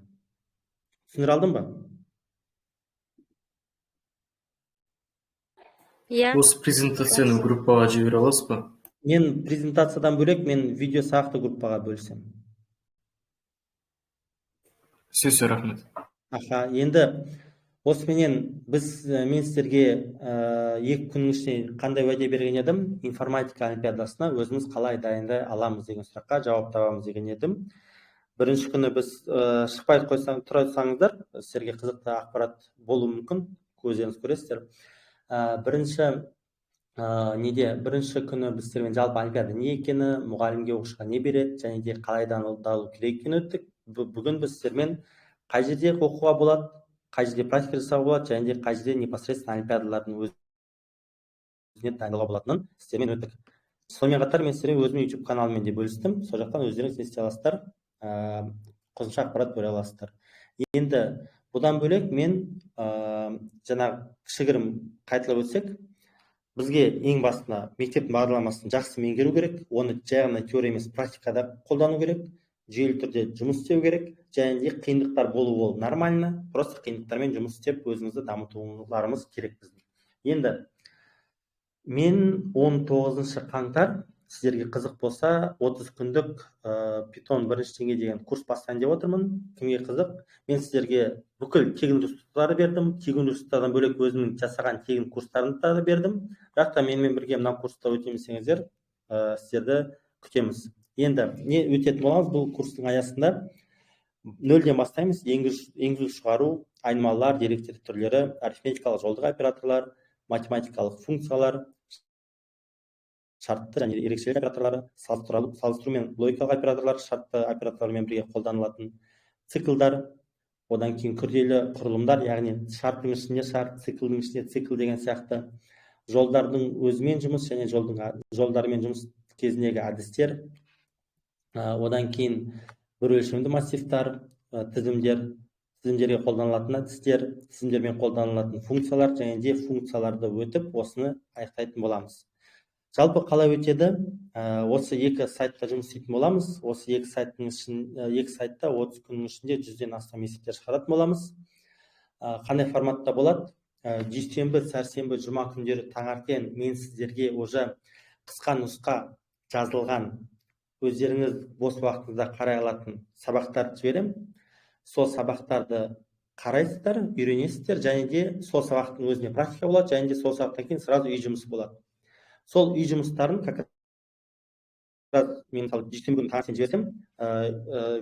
Түсіндіре алдым ба? Иә. Осы презентацияны группаға жібере аласыз ба? Мен презентациядан бөлек мен видео сабақты группаға бөлсем. Сөз рахмет. Енді осыменен мен сіздерге 2 күннің ішінде қандай уәде берген едім? Информатика олимпиадасына өзіміз қалай дайындай аламыз деген сұраққа жауап табамыз деген едім. Бірінші күні біз шықпай тұра тұрсаңыздар, сіздерге қызықты ақпарат болуы мүмкін, көздеріңіз көресіздер. Бірінші күні біз сіздермен жалпы олимпиада не екені, мұғалімге оқушыға не береді, және де қалай дайындалу керек екенін өттік. Бүгін біз сіздермен қай жерде оқуға болады, қай жерде практика жасауға болады, және де қай жерде непосредственно олимпиадалардың өзіне дайындалуға болатынын сіздермен өттік. Сонымен қатар мен сіздермен өзімнің YouTube каналыммен де бөлістім. Сол жақтан өздеріңіз не істей аласыздар, қосымша ақпарат көре аласыздар. Енді бұдан бөлек мен жаңағы кішігірім қайталап өтсек, бізге ең басында мектептің бағдарламасын жақсы меңгеру керек, оны жай ғана теория емес, практикада қолдану керек, жүйелі түрде жұмыс істеу керек, және де қиындықтар болуы ол нормально, просто қиындықтармен жұмыс істеп өзіңізді дамытуларымыз керек біздің. Енді мен 19 қаңтар сіздерге қызық болса 30 күндік Python бірінші деңгей деген курс бастайын деп отырмын. Кімге қызық? Мен сіздерге бүкіл тегін ресурстарды бердім. Тегін ресурстардан бөлек өзімнің жасаған тегін курстарымды да бердім. Бірақ та менімен бірге мына курста өтеміз десеңіздер, сіздерді күтеміз. Енді не өтетін боламыз бұл курстың аясында? 0-ден бастаймыз. Енгізу шығару, айнымалылар, деректер түрлері, арифметикалық жолдық операторлар, математикалық функциялар, шартты және ерекшелік операторлары, салыстыру мен логикалық операторлар, шартты операторлармен бірге қолданылатын циклдар, одан кейін күрделі құрылымдар, яғни шарттың ішінде шарт, циклдің ішінде цикл деген сияқты, жолдардың өзімен жұмыс және жолдармен жұмыс кезіндегі әдістер, одан кейін бір өлшемді массивтар, тізімдерге қолданылатын әдістер, тізімдермен қолданылатын функциялар және де функцияларды өтіп, осыны аяқтайтын боламыз. Жалпы қалай өтеді? Осы 2 сайтта жұмыс істейтін боламыз. Осы 2 сайтта 30 күннің ішінде 100-ден астам есептер шығаратын боламыз. Қандай форматта болады? Дүйсенбі, сәрсенбі, жұма күндері таңертең мен сіздерге уже қысқа нұсқа жазылған, өздеріңіз бос уақытыңызда қарай алатын сабақтар жіберем. Сол сабақтарды қарайсыздар, үйренесіздер, және де сол сабақтың өзіне практика болады, және де сол сабақтан кейін сразу үй жұмысы болады. Сол үй жұмыстарын мен дүйсенбі күні таңертең жіберсем,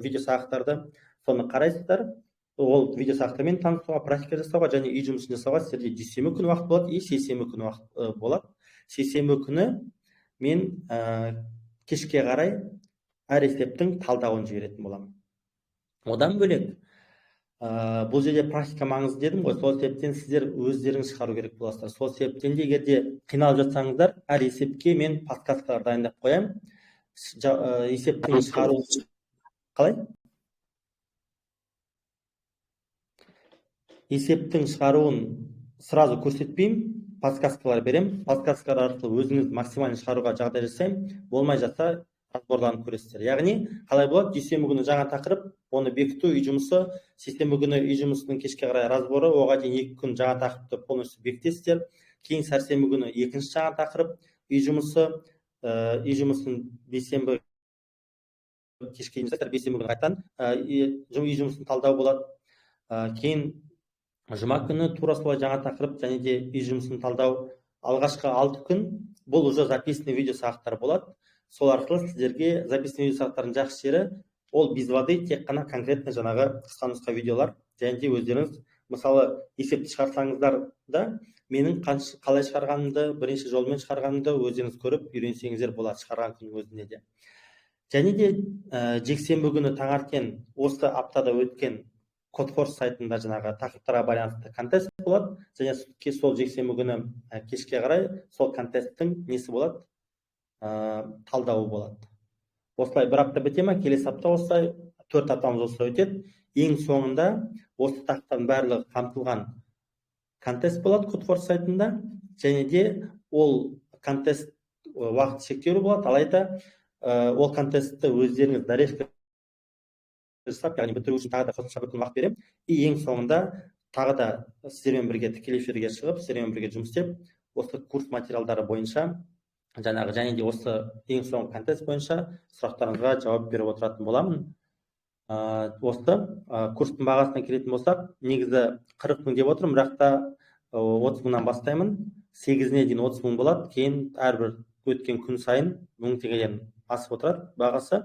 видео сабақтарды соны қарайсыздар. Ол видео сабақтармен танысуға, практика жасауға және үй жұмысын жасауға сіздерде дүйсенбі күні уақыт болады, и сейсенбі күні уақыт болады. Сейсенбі күні мен кешке қарай әр есептің талдауын жіберетін боламын. Одан бөлек бұл жерде практика маңызды дедім ғой, сол себептен сіздер өздеріңіз шығару керек боласыздар. Сол себептен де егерде қиналып жатсаңыздар, әр есепке мен подсказкалар дайындап қоямын. Есептің шығару қалай? Есептің шығаруын сразу көрсетпеймін, подсказкалар берем. Подсказкалар арқылы өзіңіз максимально шығаруға жағдай жасаймын. Болмай жатса разборларын көресіздер. Яғни қалай болады? Дүйсенбі күні жаңа тақырып, оны бекіту, үй жұмысы, сейсенбі күні үй жұмысының кешке қарай разборы, оған дейін 2 күн жаңа тақырыпты полностью бекітесіздер. Кейін сәрсенбі күні екінші жаңа тақырып, үй жұмысын бейсенбі кешке дейін жасайсыздар, бейсенбі күні қайтадан үй жұмысын талдау болады. Кейін жұма күні тура солай жаңа тақырып және де үй жұмысын талдау. Алғашқы 6 күн бұл уже записанный видео сабақтар болады. Сол арқылы сіздерге записанный видео сабақтардың жақсы жері ол без воды тек қана конкретно жаңағы қысқа нұсқа видеолар, және де өздеріңіз мысалы есепті шығарсаңыздар да менің қалай шығарғанымды, бірінші жолмен шығарғанымды өздеріңіз көріп үйренсеңіздер болады шығарған күннің өзінде де. Және де жексенбі күні таңертең осы аптада өткен Кодфорс сайтында жаңағы тақырыптарға байланысты контест болады, және сол жексенбі күні кешке қарай сол контесттің несі болады, талдауы болады. Осылай бір апта біте ма, келесі апта осылай 4 аптамыз осылай өтеді. Ең соңында осы тақырыптардың барлығы қамтылған контест болады Кодфорс сайтында, және де ол контест уақыт шектеулі болады, алайда ол контестті өздеріңіз дорежка жасап, яғни бітіру үшін тағы да қосымша бір күн уақыт беремін. И ең соңында тағы да сіздермен бірге тікелей эфирге шығып, сіздермен бірге жұмыс істеп, осы курс материалдары бойынша жаңағы және де осы ең соңғы контест бойынша сұрақтарыңызға жауап беріп отыратын боламын. Осы курстың бағасына келетін болсақ, негізі 40 мың деп отырмын, бірақ та 30 мыңнан бастаймын. 8-іне дейін 30 мың болады. Кейін әрбір өткен күн сайын 1000 теңгеден асып отырады бағасы.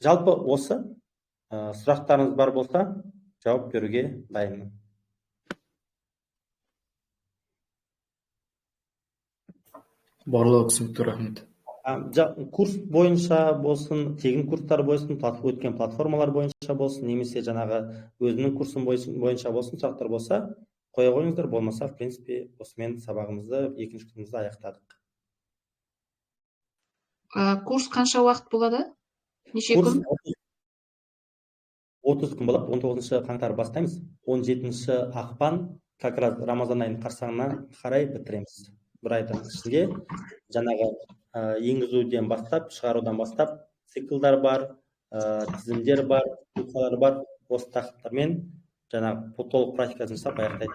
Жалпы осы сұрақтарыңыз бар болса, жауап беруге дайынмын. Барлығы түсінікті, рахмет. Курс бойынша болсын, тегін курстар болсын, өткен платформалар бойынша болсын, немесе жаңағы өзінің курсын бойынша болсын, сұрақтар болса, қоя қойыңыздар, болмаса, в принципе, осымен сабағымызды, екінші күнімізді аяқтадық. Курс қанша уақыт болады? Неше күн? 30 күн болады. 19 қаңтар бастаймыз. 17 ақпан, как раз Рамазан айының қарсаңына қарай бітіреміз. Бір айдың ішінде жаңағы енгізуден бастап, шығарудан бастап циклдар бар, тізімдер бар, нұсқалар бар. Осы тақырыптармен жаңағы толық практикасын жасап аяқтайды.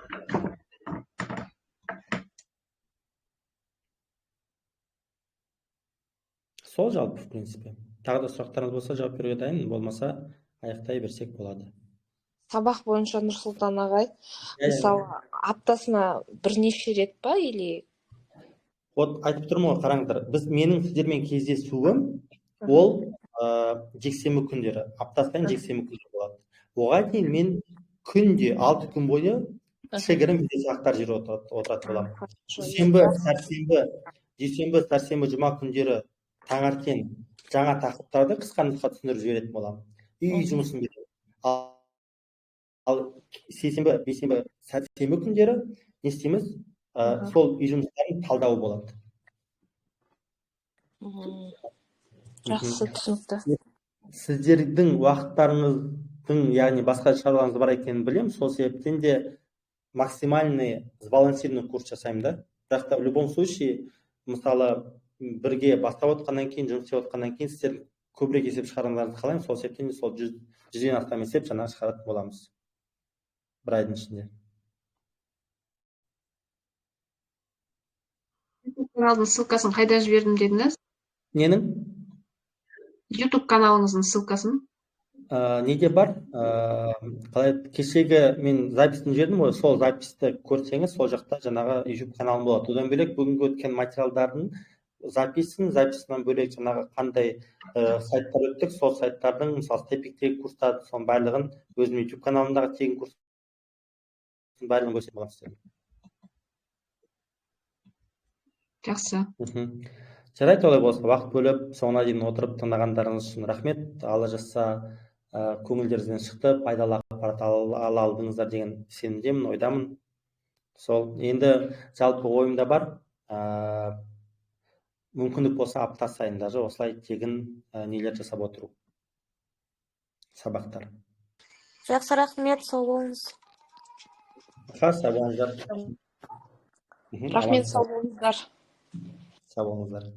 Сол жалпы, в принципе. Тағы да сұрақтарыңыз болса, жауап беруге дайын, болмаса аяқтай берсек болады. Сабақ бойынша Нұрсұлтан ағай, мысалы, аптасына бірнеше рет па, или? Вот айтып тұрмын ғой, қараңыздар, менің сіздермен кездесуім ол жексенбі күндері, апта сайын жексенбі күндері болады. Оған дейін мен күнде 6 күн бойы кішігірім сабақтар жүріп отыратын боламын. Дүйсенбі, жұма күндері таңертең жаңа тақырыптарды қысқа нұсқа түсіндіріп жіберетін боламын. Үй жұмысын беремін. Ал сейсенбі, бейсенбі, сәрсенбі күндері не істейміз? Сол үй жұмыстарын талдауы болады. Жақсы, түсінікті. Сіздердің уақыттарыңыздың, яғни басқа шаруаңыз бар екенін білемін, сол себептен де максимальный сбалансированный курс жасаймын да. Бірақ та в любом случае, мысалы, бірге бастап отқаннан кейін, жұмыс істеп отқаннан кейін сіздер көбірек есеп шығарғандарыңызды қалаймын, сол себептен де сол 100-ден астам есеп жаңағы шығаратын боламыз бір айдың ішінде. Каналдың ссылкасын қайда жібердім дедіңіз? Ненің? YouTube каналыңыздың ссылкасын? Неде бар? Қалай кешегі мен записін жібердім ғой, сол записті көрсеңіз, сол жақта жаңағы YouTube каналым болады. Одан бөлек бүгінгі өткен материалдардың записынан бөлек жаңағы қандай сайттар өттік, сол сайттардың, мысалы, Степиктегі курстарды, соның барлығын өзім YouTube каналымдағы тегін курстың барлығын көрсетіп болған сіздерге. Жақсы. Жарайды, олай болса, уақыт бөліп, соңына дейін отырып тыңдағандарыңыз үшін рахмет. Алла жазса, көңілдеріңізден шықты, пайдалы ақпарат ала алдыңыздар деген сенімдемін, ойдамын. Сол, енді жалпы ойымда бар, мүмкіндік болса апта сайын даже осылай тегін нелер жасап отыру. Сабақтар. Жақсы, рахмет, сау болыңыз. Сау болыңыздар. Рахмет, сау болыңыздар. Sağ olun.